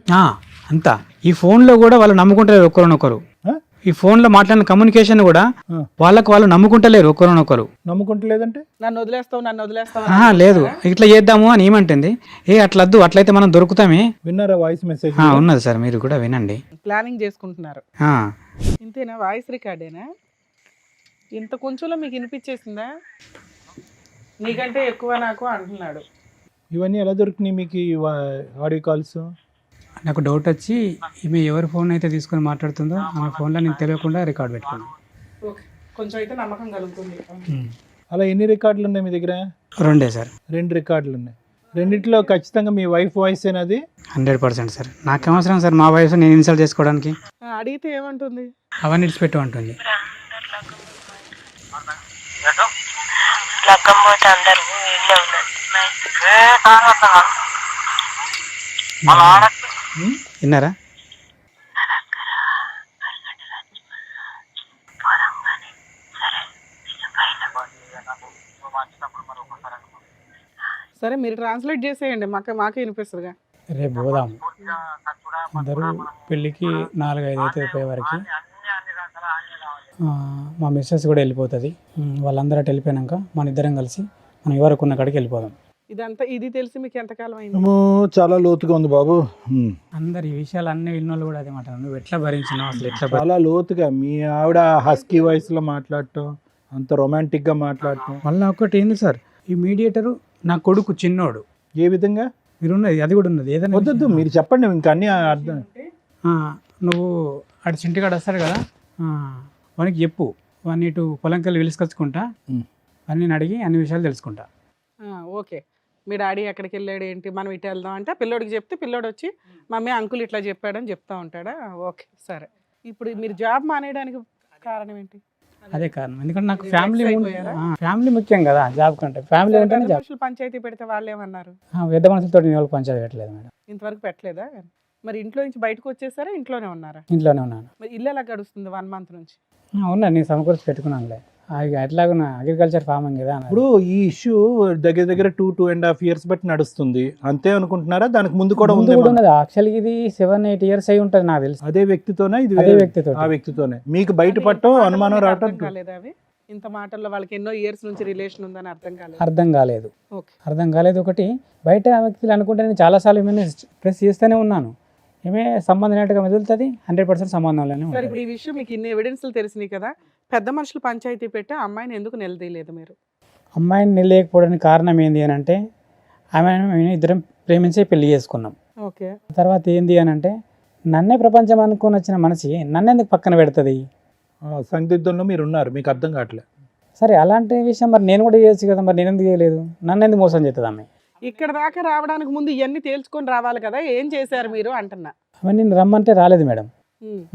అంతా. ఈ ఫోన్లో కూడా వాళ్ళు నమ్ముకుంటలేరు ఒకరినొకరు. ఈ ఫోన్లో మాట్లాడిన కమ్యూనికేషన్ కూడా వాళ్ళు నమ్ముకుంటలేరు ఒకరినొకరు. నమ్ముకుంటలేదంటే నన్ను వదిలేస్తావు లేదు ఇట్లా చేద్దాము అని ఏమంటుంది. అట్లద్దు, అట్లయితే మనం దొరుకుతామే. విన్నారా వాయిస్ మెసేజ్? ఉన్నది సార్, మీరు కూడా వినండి. ప్లానింగ్ చేసుకుంటున్నారు. ఇంతేనా? వాయిస్ రికార్డేనా? ఇంత కొంచెంలో మీకు వినిపించేసిందా? నీకంటే ఎక్కువ నాకు అంటున్నాడు. ఇవన్నీ ఎలా దొరికినాయి మీకు ఈ ఆడియో కాల్స్? నాకు డౌట్ వచ్చి ఈమె ఎవరి ఫోన్ అయితే తీసుకొని మాట్లాడుతుందో ఆ ఫోన్లో నేను తెలియకుండా రికార్డ్ పెట్టుకున్నాను. ఓకే, కొంచెం అయితే నమ్మకం కలుగుతుంది. అలా ఎన్ని రికార్డులు ఉన్నాయి మీ దగ్గర? 2 సార్. 2 రికార్డులు ఉన్నాయి. రెండిట్లో ఖచ్చితంగా మీ వైఫ్ వాయిస్ ఏనది? 100% సార్. నాకేం అవసరం సార్ మా వైఫ్ నేను ఇన్సల్ట్ చేసుకోవడానికి? అడిగితే ఏమంటుంది? అవన్నీ ఇడిచిపెట్టు అంటుంది. విన్నారా? సరే మీరు ట్రాన్స్లేట్ చేసేయండి, మాకే వినిపిస్తుందిగా. రేపు పోదాం అందరూ పెళ్ళికి 4-5 అయితే అయిపోయే వరకు. మా మిస్సెస్ కూడా వెళ్ళిపోతుంది. వాళ్ళందరూ అటు వెళ్ళిపోయాక మన ఇద్దరం కలిసి మనం ఎవరికి ఉన్న కాడికి వెళ్ళిపోదాం. ఇదంతా ఇది తెలిసి మీకు ఎంతకాలం అయింది? చాలా లోతుగా ఉంది బాబు. అందరు ఈ విషయాలు అన్ని విన్నోళ్ళు కూడా అదే మాట. నువ్వు ఎట్లా భరించినావు అసలు? ఎట్లా చాలా లోతుగా మీ ఆవిడ హస్కీ వాయిస్ లో మాట్లాడటం, అంత రొమాంటిక్ గా మాట్లాడటం. మళ్ళీ ఒకటి ఏంది సార్, ఈ మీడియేటరు నా కొడుకు చిన్నోడు. ఏ విధంగా? మీరు ఉన్నది అది కూడా ఉన్నది. ఏదైనా వద్దు మీరు చెప్పండి, ఇంకా అన్ని అర్థం. నువ్వు అటు చింటికాడు వస్తాడు కదా, వానికి చెప్పు. వాడిని ఇటు పొలంకెళ్ళి పిలుచుకొచ్చుకుంటా, అని నేను అడిగి అన్ని విషయాలు తెలుసుకుంటా. ఓకే, మీ డాడీ ఎక్కడికి వెళ్ళాడు ఏంటి, మనం ఇటు వెళ్దాం అంటే పిల్లోడికి చెప్తే పిల్లోడు వచ్చి మమ్మీ అంకుల్ ఇట్లా చెప్పాడని చెప్తా ఉంటాడా? ఓకే సరే. ఇప్పుడు మీరు జాబ్ మానేయడానికి కారణం ఏంటి? అదే కారణం. ఎందుకంటే నాకు ఫ్యామిలీ ముఖ్యం కదా జాబ్ కంటే. ఫ్యామిలీ అంటే పంచాయతీ పెడితే వాళ్ళు ఏమన్నారు? పెద్ద మనుషులతో నేను వాళ్ళకి పంచాయతీ పెట్టలేదు మేడం. ఇంతవరకు పెట్టలేదా? మరి ఇంట్లో నుంచి బయటకు వచ్చేసారా ఇంట్లోనే ఉన్నారా? ఇంట్లోనే ఉన్నాను. మరి ఇల్లు ఎలా గడుస్తుంది 1 month నుంచి? ఉన్నా, నేను సమకూర్చి పెట్టుకున్నానులే. ఎట్లాగున్నా అగ్రికల్చర్ ఫార్మింగ్ కదా. ఇప్పుడు ఈ ఇష్యూ దగ్గర 2.5 years బట్టి నడుస్తుంది అంతే అనుకుంటున్నారా? దానికి ముందు కూడా ఉంది? యాక్చువల్గా ఇది 7-8 years అయి ఉంటుంది నాకు తెలిసి. అదే వ్యక్తితోనే? ఇది అదే వ్యక్తితో. ఆ వ్యక్తితోనే మీకు బయటపడటం అనుమానం రావటం కాలేదా? అవి ఇంత మాటల్లో వాళ్ళకి ఎన్నో ఇయర్స్ నుంచి రిలేషన్ ఉందని అర్థం కాలేదు. ఒకటి బయట వ్యక్తులు అనుకుంటే నేను చాలాసార్లు ఏమైనా ప్రెస్ చేస్తూనే ఉన్నాను. ఏమే సంబంధం లేనట్టుగా మెదులుతుంది, 100% సంబంధంలోనే. సరే, ఇప్పుడు ఈ విషయం మీకు ఇన్ని ఎవిడెన్స్లు తెలిసినాయి కదా, పెద్ద మనుషులు పంచాయతీ పెట్టి అమ్మాయిని ఎందుకు నిలదీయలేదు మీరు? అమ్మాయిని నిలదీయకపోవడానికి కారణం ఏంది అని అంటే, ఆమె ఇద్దరం ప్రేమించే పెళ్లి చేసుకున్నాం. ఓకే. తర్వాత ఏంది అని అంటే, నన్నే ప్రపంచం అనుకుని వచ్చిన మనిషి నన్ను ఎందుకు పక్కన పెడుతుంది? సందిగ్ధంలో మీరు ఉన్నారు, మీకు అర్థం కావట్లేదు. సరే అలాంటి విషయం మరి నేను కూడా చేయొచ్చు కదా, మరి నేను ఎందుకు చేయలేదు? నన్ను ఎందుకు మోసం చేస్తుంది ఆమె? ఇక్కడ దాకా రావడానికి ముందు ఇవన్నీ తేల్చుకొని రావాలి కదా, ఏం చేశారు మీరు అంటున్నా. అవన్నీ నేను రమ్మంటే రాలేదు మేడం.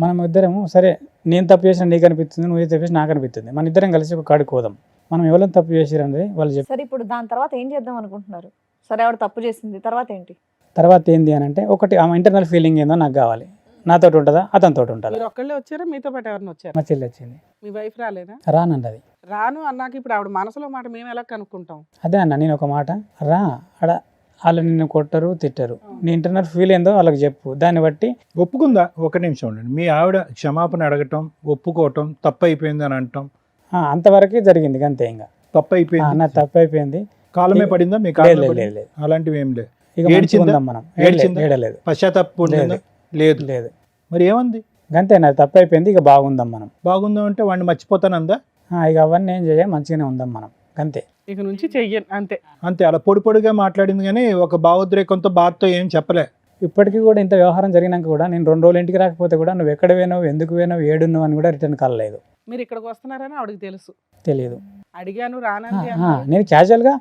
మనం ఇద్దరము సరే, నేను తప్పు చేసిన నీకు అనిపిస్తుంది, నువ్వు తప్పు చేసి నాకు అనిపిస్తుంది, మన ఇద్దరం కలిసి ఒక కాడికి పోదాం. మనం ఎవరైనా తప్పు చేసిరనేది వాళ్ళు చెప్పారు. సరే, ఇప్పుడు దాని తర్వాత ఏం చేద్దాం అనుకుంటున్నారు? సరే, ఆవిడ తప్పు చేసింది, తర్వాత ఏంటి? తర్వాత ఏంది అని అంటే, ఒకటి ఆమె ఇంటర్నల్ ఫీలింగ్ ఏందో నాకు కావాలి. నాతో ఉంటుందా, అతనితో ఉంటుందా? మీరు ఒక్కళ్ళే వచ్చారా, మీతో పాటు ఎవరిని వచ్చారు? మా చెల్లి వచ్చింది. మీ వైఫ్ రాలేదా? రానండి. అది రాను అన్నాక ఇప్పుడు ఆవిడ మనసులో మాట మేము ఎలా కనుక్కుంటాం? అదే అన్న, నేను ఒక మాట రా అడ, వాళ్ళు నిన్ను కొట్టరు తిట్టరు, నీ ఇంటర్నల్ ఫీల్ ఏందో వాళ్ళకి చెప్పు, దాన్ని బట్టి ఒప్పుకుందా. ఒక నిమిషం ఉండండి. మీ ఆవిడ క్షమాపణ అడగటం, ఒప్పుకోవటం, తప్పు అయిపోయింది అని అంటాం, అంతవరకే జరిగింది. అంతే, ఇంకా తప్పు అయిపోయింది, నా తప్పు అయిపోయింది. కాలమే పడిందా మీకు? అలాంటివి ఏం లేదు. ఏడలేదు. పశ్చాత్తాపం లేదు. మరి ఏమంది? అంతే, నాది తప్పు అయిపోయింది, ఇక బాగుందాం మనం. బాగుందాం అంటే వాడిని మర్చిపోతానందా? ఇక అవన్నీ ఏం చేయ మంచిగానే ఉందాం మనం అంతే. ఇక నుంచి చెయ్యను అంతే. అంతే, అలా పొడి పొడిగా మాట్లాడింది కానీ ఒక భావోద్రేకంతో బాధతో ఏం చెప్పలే. ఇప్పటికీ కూడా ఇంత వ్యవహారం జరిగినాక కూడా నేను 2 రోజులు ఇంటికి రాకపోతే కూడా నువ్వు ఎక్కడ పోయినావు, ఎందుకు పోయినావు, ఏడున్నావు అని కూడా రిటర్న్ కాల్ లేదు. మీరు ఇక్కడికి వస్తున్నారని ఆవిడకి తెలుసు, తెలియదు. అడిగాను రానంది నేను క్యాజువల్గా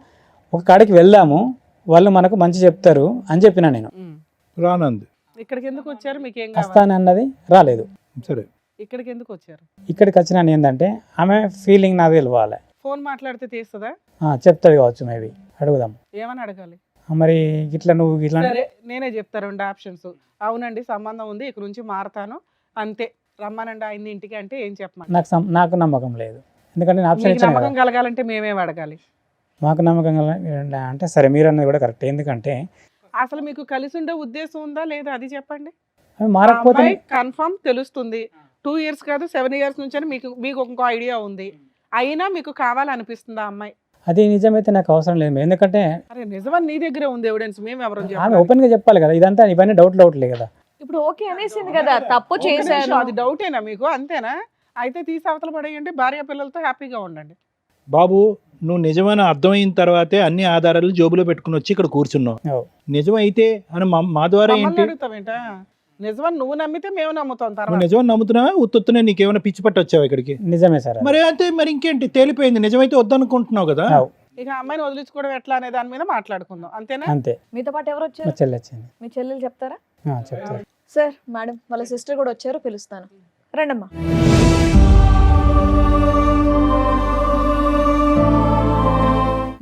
ఒక కాడికి వెళ్దాము, వాళ్ళు మనకు మంచి చెప్తారు అని చెప్పిన నేను. రానంది. ఇక్కడికి ఎందుకు వచ్చారు, మీకు ఏం కావాలి? వస్తాను అన్నది రాలేదు. సరే, ఇక్కడికి ఎందుకు వచ్చారు? ఇక్కడికి వచ్చిన ఏంటంటే ఆమె ఫీలింగ్ నాది తెలియాలి. ఫోన్ మాట్లాడితే తీస్తుందా? చెప్తుంది కావచ్చు, మేబీ అడుగుదాం. ఏమని అడగాలి? మరి ఇట్లా నువ్వు ఇట్లా సరే నేనే చెప్తా 2 ఆప్షన్స్. అవునండి సంబంధం ఉంది, ఇక్కడ నుంచి మారతాను అంతే, రమ్మనండి ఆయన ఇంటికి అంటే ఏం చెప్పమని? నాకు నమ్మకం లేదు, ఎందుకంటే నేను ఆప్షన్ మీకు ఇచ్చాను నమ్మకం కదా. కలగాలంటే మేమేం అడగాలి? మాకు నమ్మకం అంటే సరే మీరు అన్నది కూడా కరెక్ట్. ఎందుకంటే అసలు మీకు కలిసి ఉండే ఉద్దేశం ఉందా లేదా అది చెప్పండి. అవి మారకపోతే కన్ఫర్మ్ తెలుస్తుంది. 2 ఇయర్స్ కాదు 7 ఇయర్స్ నుంచి అని మీకు ఇంకో ఐడియా ఉంది, అయినా మీకు కావాలనిపిస్తుందా అమ్మాయి? అది నిజమైతే నాకు అవసరం లేదు. ఎందుకంటే అరే నిజమని నీ దగ్గరే ఉంది ఎవిడెన్స్, మేము ఎవరు ఆమె ఓపెన్ గా చెప్పాలి కదా. ఇదంతా ఇవన్నీ డౌట్లే కదా. ఇప్పుడు ఓకే అనేసింది కదా, తప్పు చేశాను. అది డౌటేనా మీకు? అంతేనా? అయితే తీసి అవతల పడేయండి, భార్య పిల్లలతో హ్యాపీగా ఉండండి. బాబు నువ్వు నిజమని అర్థమైన తర్వాతే అన్ని ఆధారాలు జోబులో పెట్టుకుని వచ్చి ఇక్కడ కూర్చున్నావు. ఓ. నిజమైతే అని మా ద్వారా మమ్మల్ని ఏంటి? అడుగుతావేంటా? నిజమని నువ్వు నమ్మితే మేము నమ్ముతాం. నువ్వు తర్వాత నిజమని నమ్ముతున్నావా? ఉత్తొత్తునే నీకేమైనా పిచ్చి పట్టి వచ్చావు ఇక్కడికి? నిజమే సార్. మరి అంతే, మరి ఇంకేంటి, తేలిపోయింది. నిజమైతే వద్దనుకుంటున్నావు కదా. అవు. ఇక అమ్మాయిని వదిలించుకోవడం ఎట్లా అనే దాని మీద మాట్లాడుకుందాం, అంతేనా? అంతే. మీతో పాటు ఎవరు మా వచ్చారు? చెల్లి వచ్చింది. మీ చెల్లెలు చెప్తారా? చెప్తారు. సార్ మేడం వాళ్ళ సిస్టర్ కూడా వచ్చారు, పిలుస్తాను. రండమ్మా.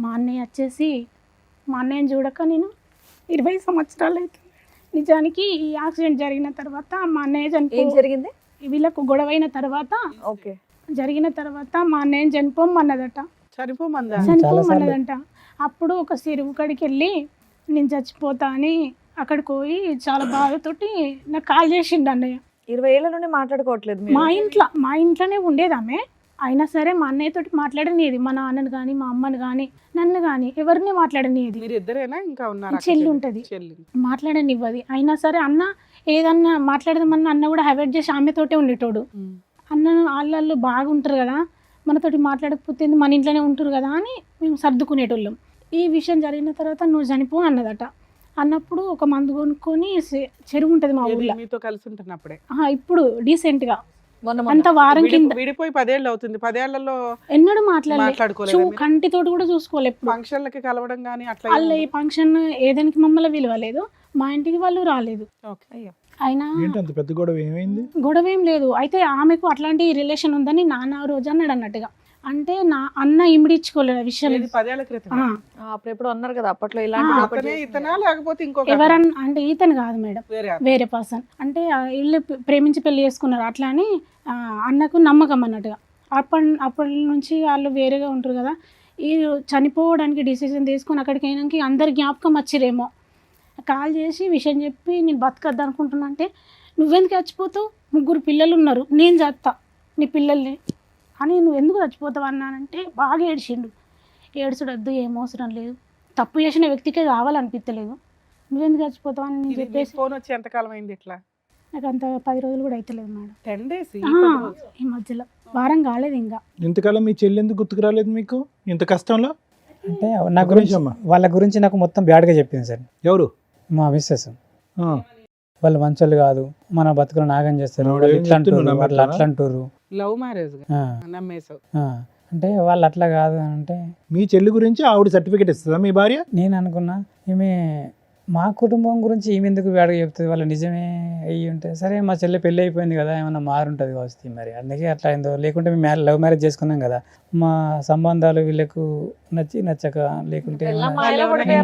మా అన్నయ్య వచ్చేసి, మా అన్నయ్యని చూడక నేను 20 సంవత్సరాలు అవుతుంది. నిజానికి ఈ యాక్సిడెంట్ జరిగిన తర్వాత మా అన్నయ్య ఏం జరిగింది? వీళ్ళకు గొడవైన తర్వాత ఓకే, జరిగిన తర్వాత మా అన్నయ్యని చనిపోమన్నదట. చనిపోమందా? చనిపోమన్నదంట. అప్పుడు ఒక చెరువు కాడికి వెళ్ళి నేను చచ్చిపోతా అని అక్కడికి పోయి చాలా బాధతోటి నాకు కాల్ చేసిండు అన్నయ్య. 20 ఏళ్ళ నుండి మాట్లాడుకోవట్లేదు మీరు? మా ఇంట్లోనే ఉండేది ఆమె. అయినా సరే మా అన్నయ్యతోటి మాట్లాడనిది, మా నాన్నని కానీ మా అమ్మని కానీ నన్ను కానీ ఎవరిని మాట్లాడనిది. మీరు ఇద్దరేనా ఇంకా ఉన్నారు? చెల్లి ఉంటుంది, చెల్లి మాట్లాడనివ్వది. అయినా సరే అన్న ఏదన్నా మాట్లాడదామన్నా అన్న కూడా అవాయిడ్ చేసి ఆమెతోటే ఉండేటోడు. అన్న వాళ్ళు బాగుంటారు కదా, మనతోటి మాట్లాడకపోతే మన ఇంట్లోనే ఉంటారు కదా అని మేము సర్దుకునేటోళ్ళం. ఈ విషయం జరిగిన తర్వాత నువ్వు చనిపో అన్నదట. అన్నప్పుడు ఒక మందు కొనుక్కొని చెరువు ఉంటుంది మా ఊర్లో, మీతో కలిసి ఉంటున్నప్పుడే. ఇప్పుడు డీసెంట్గా మొన్న అంత వారం కింద. విడిపోయి 10 ఏళ్ళు అవుతుంది. 10 ఏళ్లలో ఎన్నడూ మాట్లాడలేదు, మాట్లాడుకోలేదు. కంటితోటి కూడా చూసుకోలేదు. ఫంక్షన్లకి కలవడం కానీ అట్లా వాళ్ళు ఈ ఫంక్షన్ ఏదానికి మమ్మల్ని విలువలేదు, మా ఇంటికి వాళ్ళు రాలేదు. ఓకే. అయినా ఏంటి అంత పెద్ద గొడవ ఏమైంది? గొడవ ఏం లేదు. అయితే ఆమెకు అట్లాంటి రిలేషన్ ఉందని నాన్న రోజు అన్నాడు అన్నట్టుగా. అంటే నా అన్న ఇమిడించుకోలేదు విషయం. 10 ఏళ్ల క్రితం అప్పుడు ఎప్పుడు అన్నారు కదా అప్పట్లో అతనే ఇలాంటి ఇతనా లేకపోతే ఇంకొక ఎవరన్నా అంటే ఈతను కాదు మేడం, వేరే వేరే పర్సన్. అంటే వీళ్ళు ప్రేమించి పెళ్లి చేసుకున్నారు. అట్లా అని అన్నకు నమ్మకం అన్నట్టుగా. అప్పటి నుంచి వాళ్ళు వేరేగా ఉంటారు కదా. ఈ చనిపోవడానికి డిసిజన్ తీసుకొని అక్కడికి అయినాక అందరు జ్ఞాపకం వచ్చిరేమో. కాల్ చేసి విషయం చెప్పి నేను బతకద్దు అనుకుంటున్నా అంటే, నువ్వెందుకు చచ్చిపోతావు, 3 పిల్లలు ఉన్నారు, నేను చేస్తా నీ పిల్లల్ని అని, నువ్వు ఎందుకు చచ్చిపోతావు అన్నానంటే బాగా ఏడ్చిండు. ఏడ్చుడొద్దు, ఏం అవసరం లేదు, తప్పు చేసిన వ్యక్తికే కావాలనిపించలేదు, నువ్వెందుకు చచ్చిపోతావు అని నేను చెప్పేసి. ఫోన్ వచ్చి ఎంతకాలం అయింది ఇట్లా? నాకు అంత 10 రోజులు కూడా అవుతలేదు మేడం. 10 days ఈ మధ్యలో వారం కాలేదు ఇంకా. ఇంతకాలం మీ చెల్లి ఎందుకు గుర్తుకు రాలేదు మీకు ఇంత కష్టంలో? అంటే నా గురించి వాళ్ళ గురించి నాకు మొత్తం బ్యాడ్గా చెప్పింది సార్. ఎవరు? మా మిస్సెస్. ఆ. వాళ్ళు మంచోళ్ళు కాదు, మన బతుకులు నాగం చేస్తారు, ఆవిడ వాళ్ళు ఏం ఇట్లా అంటారు, చెప్తుందో వాళ్ళు అట్లా అంటారు. లవ్ మ్యారేజ్ నమ్మేసావు. అంటే వాళ్ళు అట్లా కాదు అంటే మీ చెల్లి గురించి ఆవిడ సర్టిఫికేట్ ఇస్తుందా మీ భార్య? నేను అనుకున్నా ఈమె మా కుటుంబం గురించి ఈమె ఎందుకు బ్యాడ్గా చెప్తుంది, వాళ్ళు నిజమే అయ్యి ఉంటే సరే మా చెల్లి పెళ్ళి అయిపోయింది కదా, ఏమన్నా మారుంటుంది కావచ్చు మరి, అందుకే అట్లా అయిందో. లేకుంటే మేము లవ్ మ్యారేజ్ చేసుకున్నాం కదా, మా సంబంధాలు వీళ్ళకు నచ్చక లేకుంటే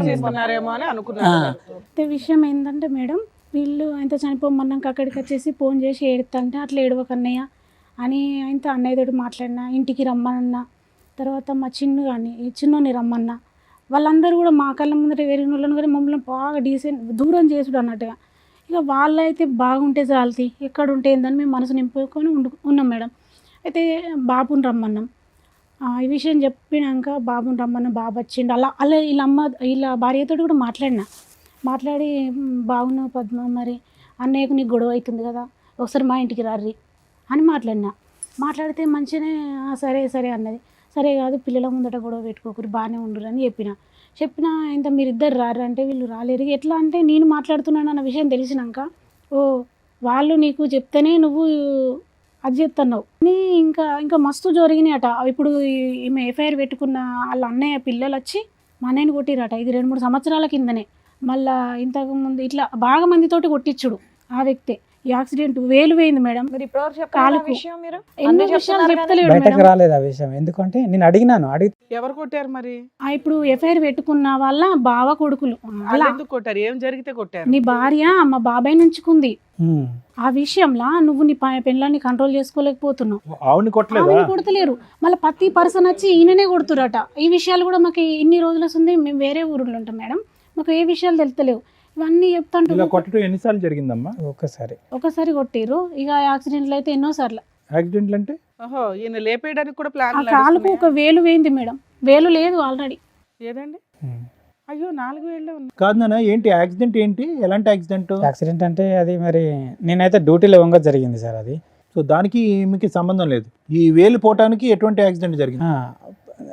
చేసుకున్నారేమో అని అనుకున్నాను. విషయం ఏంటంటే మేడం, వీళ్ళు ఆయన చనిపోమన్నాక అక్కడికి వచ్చేసి ఫోన్ చేసి ఏడుతుంటే అట్లా ఏడవకన్నయ్య అని ఆయనతో అన్నయ్యతోటి మాట్లాడినా, ఇంటికి రమ్మన్నా. తర్వాత మా చిన్ను కానీ చిన్నోని రమ్మన్నా. వాళ్ళందరూ కూడా మా కళ్ళ ముందర వేరిన వాళ్ళని కానీ మమ్మల్ని బాగా దూరం చేసుడు అన్నట్టుగా. ఇక వాళ్ళైతే బాగుంటే చాలతి, ఎక్కడ ఉంటే ఏందని మేము మనసు నింపుకొని ఉన్నాం మేడం. అయితే బాబుని రమ్మన్నాం. ఈ విషయం చెప్పినాక బాబుని రమ్మన్నా, బాబు వచ్చిండు. అలా వీళ్ళ భార్యతో కూడా మాట్లాడి బాగున్నావు పద్మ, మరి అన్నయ్యకు నీకు గొడవ అవుతుంది కదా, ఒకసారి మా ఇంటికి రారి అని మాట్లాడినా. మాట్లాడితే మంచిగానే సరే సరే అన్నది. సరే కాదు పిల్లల ముందట గొడవ పెట్టుకోకూరి బాగానే ఉండురు అని చెప్పిన ఇంత మీరిద్దరు రారు అంటే వీళ్ళు రాలేరు. ఎట్లా అంటే నేను మాట్లాడుతున్నాను అన్న విషయం తెలిసినాక ఓ వాళ్ళు నీకు చెప్తేనే నువ్వు అది చెప్తున్నావు నీ ఇంకా ఇంకా మస్తు జరిగినాయట. ఇప్పుడు ఈమె ఎఫ్ఐఆర్ పెట్టుకున్న వాళ్ళ అన్నయ్య పిల్లలు వచ్చి మా అన్నయ్యని కొట్టిరట. ఇది 2-3 సంవత్సరాల కిందనే. మళ్ళా ఇంతకుముందు ఇట్లా బాగా మందితోటి కొట్టించుడు ఆ వ్యక్తే. ఈ యాక్సిడెంట్ వేలు పోయింది మేడం. మీరు ఇప్పటివరకు చెప్పాలి కాలుకు. విషయం మీరు ఎన్నో అన్నీ విషయాలు చెప్తున్నారు కానీ చెప్తలేడు బయటకు మేడం. రాలేదు ఆ విషయం. ఎందుకంటే నేను అడిగినాను, ఎవరు కొట్టారు మరి? ఇప్పుడు ఎఫ్ఐఆర్ పెట్టుకున్న వాళ్ళ బావ కొడుకులు వాళ్ళు అలా ఎందుకు కొట్టారు? ఏం జరిగితే కొట్టారు? నీ భార్య మా బాబాయ్ నుంచుకుంది. ఉమ్, ఆ విషయంలో నువ్వు నీ పెళ్ళాన్ని కంట్రోల్ చేసుకోలేకపోతున్నావు. ఆవిడని కొట్టలేదా? ఆమెను కొడతలేరు. మళ్ళీ ప్రతి పర్సన్ వచ్చి ఈయననే కొడుతురట. ఈ విషయాలు కూడా మాకు ఇన్ని రోజులు ఉంది. మేము వేరే ఊరిలో ఉంటాం మేడం. మాకు ఏ విషయాలు తెలుస్తలేవు. ఇవన్నీ ఇలా చెప్తాంటు కొట్టడం ఎన్నిసార్లు జరిగిందమ్మా? ఒక్కసారి ఒకసారి కొట్టిర్రు. ఇక యాక్సిడెంట్లు అయితే ఎన్నోసార్లు. యాక్సిడెంట్లు అంటే ఓహో, ఈయన లేపేయడానికి కూడా ఆ ప్లాన్ కాలుకు ఒక వేలు వేయింది మేడం. వేలు లేదు ఆల్రెడీ. ఏదండి? ఉమ్. అయ్యో 4 వేళ్ళే ఉన్నాయి. కాదు నాన్న, ఏంటి యాక్సిడెంట్? ఏంటి ఎలాంటి యాక్సిడెంట్? యాక్సిడెంట్ అంటే అది మరి నేనైతే డ్యూటీలో వంగ జరిగింది సార్. అది సో దానికి మీకు సంబంధం లేదు. ఈ వేలు పోవటానికి ఎటువంటి యాక్సిడెంట్ జరిగింది?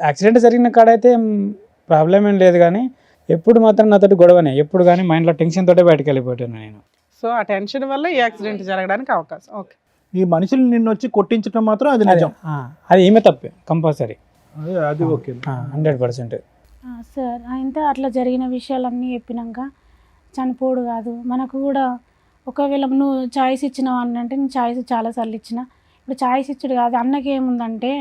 యాక్సిడెంట్ జరిగిన కాడైతే ప్రాబ్లం ఏం లేదు, కానీ ఎప్పుడు మాత్రం నాతోటి గొడవనే. ఎప్పుడు కానీ మైండ్లో టెన్షన్ తోటే బయటకు వెళ్ళిపోయాను నేను. సో ఆ టెన్షన్ వల్ల ఈ యాక్సిడెంట్ జరగడానికి అవకాశం. ఓకే. ఈ మనుషులు నిన్ను వచ్చి కొట్టించడం మాత్రం అది నిజం. అది ఈమె తప్పే కంపల్సరీ. అది ఓకే. 100%. సార్ అయితే అట్లా జరిగిన విషయాలన్నీ చెప్పినాక చనిపోడు కాదు మనకు కూడా. ఒకవేళ నువ్వు ఛాయిస్ ఇచ్చినావు అని అంటే నేను ఛాయిస్ చాలాసార్లు ఇచ్చిన. ఇప్పుడు ఛాయిస్ ఇచ్చుడు కాదు. అన్నకి ఏముందంటే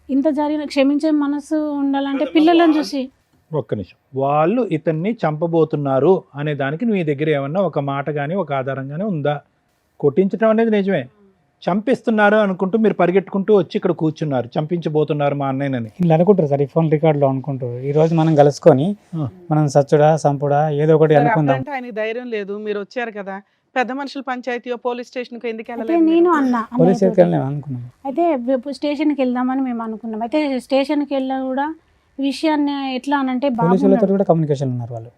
ఇంత జరిగిన క్షమించే మనసు ఉండాలంటే పిల్లలను చూసి. ఒక్క నిమిషం. వాళ్ళు ఇతన్ని చంపబోతున్నారు అనే దానికి నీ దగ్గర ఏమన్నా ఒక మాట కానీ ఒక ఆధారం కానీ ఉందా? కొట్టించడం అనేది నిజమే. చంపిస్తున్నారు అనుకుంటూ మీరు పరిగెట్టుకుంటూ వచ్చి ఇక్కడ కూర్చున్నారు, చంపించబోతున్నారు మా అన్నయ్యనని. ఇలా అనుకుంటారు సార్, ఈ ఫోన్ రికార్డులో అనుకుంటారు. ఈ రోజు మనం కలుసుకొని మనం సచ్చుడా సంపుడా ఏదో ఒకటి సరే, అనుకుందాం. అప్పుడంటే ఆయనకి ధైర్యం లేదు. మీరు వచ్చారు కదా, పెద్ద మనుషుల పంచాయతీయో పోలీస్ స్టేషన్కో ఎందుకు అయితే వెళ్ళలేదు? నేను అన్న పోలీస్ అన్నయ్యతోటి. స్టేషన్కి అనుకున్నాం. అయితే స్టేషన్కి వెళ్దామని మేము అనుకున్నాం. అయితే స్టేషన్కి వెళ్ళా కూడా విషయాన్ని ఎట్లా అనంటే బాబు పోలీసులతో ఉన్నాడు. కూడా కమ్యూనికేషన్ ఉన్నారు వాళ్ళు.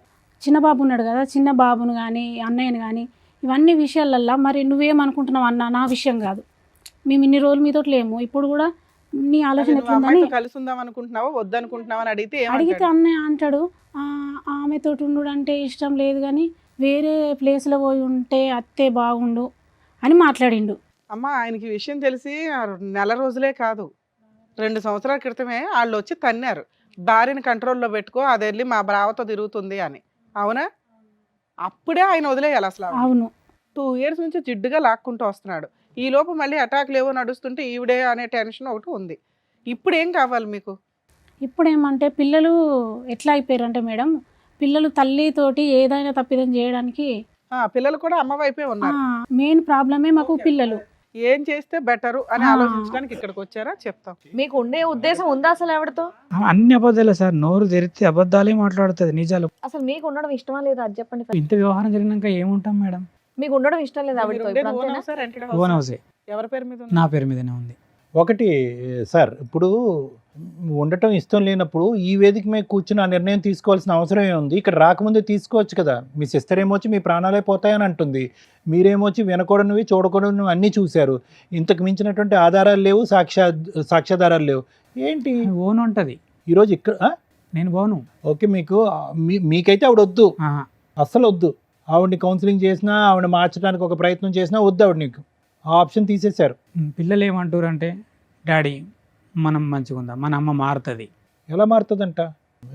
చిన్న బాబు ఉన్నాడు కదా, చిన్న బాబును కానీ అన్నయ్యని కానీ ఇవన్నీ విషయాలల్లో మరి నువ్వేమనుకుంటున్నావు అన్న, నా విషయం కాదు. మేము ఇన్ని రోజులు మీతో లేము. ఇప్పుడు కూడా నీ ఆలోచన నువ్వు ఎట్లుందని అమ్మాయితో కలిసి ఉందాం అనుకుంటున్నావా వద్దనుకుంటున్నావా అని అడిగితే అడిగితే ఏమంటాడు? అన్నయ్య అంటాడు ఆమెతో ఉండు అంటే ఇష్టం లేదు కానీ వేరే ప్లేస్లో పోయి ఉంటే అత్తే బాగుండు అని మాట్లాడిండు. అమ్మ, ఆయనకి ఈ విషయం తెలిసి నెల రోజులే కాదు 2 సంవత్సరాల క్రితమే వాళ్ళు వచ్చి తన్నారు. భార్యని కంట్రోల్లో పెట్టుకో, అది వెళ్ళి మా బ్రావతో తిరుగుతుంది అని. అవునా? అప్పుడే ఆయన వదిలేయాలి అసలు. అవును. 2 years నుంచి జిడ్డుగా లాక్కుంటూ వస్తున్నాడు. ఈ లోపు మళ్ళీ అటాక్లు ఏవో నడుస్తుంటే ఈవిడే అనే టెన్షన్ ఒకటి ఉంది. ఇప్పుడు ఏం కావాలి మీకు? ఇప్పుడు ఏమంటే పిల్లలు ఎట్లా అయిపోయారంటే మేడం, పిల్లలు తల్లితోటి ఏదైనా తప్పిదం చేయడానికి పిల్లలు కూడా అమ్మ వైపే ఉన్నారు. మెయిన్ ప్రాబ్లమే మాకు పిల్లలు. ఏం చేస్తే బెటరు అని ఆలోచించడానికి ఇక్కడికి వచ్చారా? చెప్తాం. మీకు ఉండే ఉద్దేశం ఉందా అసలు ఆవిడతో? అన్ని అబద్ధాలే సార్. నోరు తెరిస్తే అబద్ధాలే మాట్లాడుతుంది, నిజాలు. అసలు మీకు ఉండడం ఇష్టమా లేదా అది చెప్పండి first. ఇంత వ్యవహారం జరిగినాక ఏముంటాం మేడం? మీకు ఉండడం ఇష్టం లేదా మీరు ఆవిడతో? ఉండేది ఇప్పుడు own అంతేనా? house ఆ, rented ఓన్ house ఆ? హౌసే. ఎవరి పేరు మీద ఉంది? నా పేరు మీదనే ఉంది. ఒకటి సార్, ఇప్పుడు ఉండటం ఇష్టం లేనప్పుడు ఈ వేదిక మీద కూర్చుని ఆ నిర్ణయం తీసుకోవాల్సిన అవసరం ఏముంది? ఇక్కడ రాకముందే తీసుకోవచ్చు కదా. మీ సిస్టర్ ఏమొచ్చి మీ ప్రాణాలే పోతాయని అంటుంది, మీరేమొచ్చి వినకూడనివి చూడకూడనివి అన్నీ చూశారు. ఇంతకు మించినటువంటి ఆధారాలు లేవు, సాక్ష్యాధారాలు లేవు. ఏంటి ఓన్ ఉంటుంది. ఈరోజు ఇక్కడ నేను పోను. ఓకే, మీకైతే ఆవిడ వద్దు, ఆహా. అస్సలు వద్దు. ఆవిడని కౌన్సిలింగ్ చేసినా, ఆవిడ మార్చడానికి ఒక ప్రయత్నం చేసినా వద్దు ఆవిడ. నీకు ఆ ఆప్షన్ తీసేశారు. పిల్లలు ఏమంటారు అంటే, డాడీ మనం మంచిగా ఉందా, మన అమ్మ మారుతుంది. ఎలా మారుతుందంట?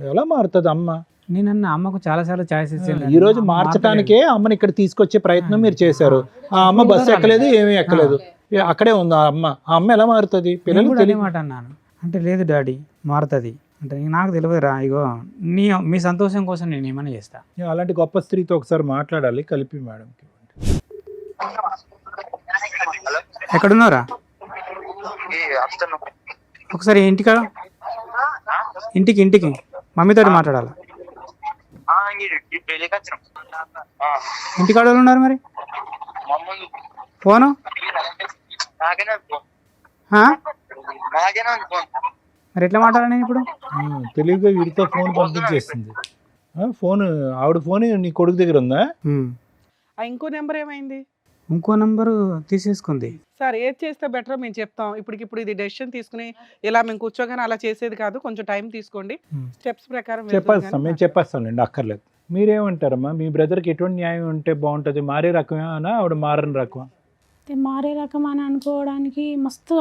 ఎలా మారుతుంది అమ్మ? నేనన్న అమ్మకు చాలాసార్లు ఛాయిస్ ఇచ్చాను. ఈ రోజు మార్చడానికే అమ్మని ఇక్కడ తీసుకొచ్చే ప్రయత్నం మీరు చేశారు. ఆ అమ్మ బస్సు ఎక్కలేదు, ఏమీ ఎక్కలేదు, అక్కడే ఉంది ఆ అమ్మ. ఆ అమ్మ ఎలా మారుతుంది? పిల్లలు తెలియ మాట అన్నాను అంటే, లేదు డాడీ మారుతుంది అంటే, నాకు తెలియదురా, ఇగో మీ సంతోషం కోసం నేను ఏమైనా చేస్తా. అలాంటి గొప్ప స్త్రీతో ఒకసారి మాట్లాడాలి, కలిపి మేడంకి. ఎక్కడున్నారా? ఒకసారి ఇంటికి మమ్మీతో మాట్లాడాలి. ఇంటికాడ ఉన్నారు మరి ఫోను మరి ఎట్లా మాట్లాడాలి నేను ఇప్పుడు? తెలివిగా వీడితో ఫోన్ పంపించేస్తుంది. ఫోన్ ఆవిడ ఫోన్ నీ కొడుకు దగ్గర ఉందా? ఇంకో నెంబర్ ఏమైంది? ఇంకో నంబరు తీసేసుకుంది. సార్ ఏది చేస్తే బెటర్ మేము చెప్తాం. ఇప్పటికిప్పుడు ఇది డెసిషన్ తీసుకుని ఇలా మేము కూర్చోగానే అలా చేసేది కాదు. కొంచెం టైం తీసుకోండి. స్టెప్స్ ప్రకారం వెళ్దురు చెప్పేస్తాం, గానీ మేము చెప్పేస్తాంలేండి, అక్కర్లేదు. మీరేమంటారమ్మా? మీ బ్రదర్కి ఎటువంటి న్యాయం ఉంటే బాగుంటుంది? మారే రకమేనా ఆవిడ మారని రకమా? అయితే మారే రకం అని అనుకోవడానికి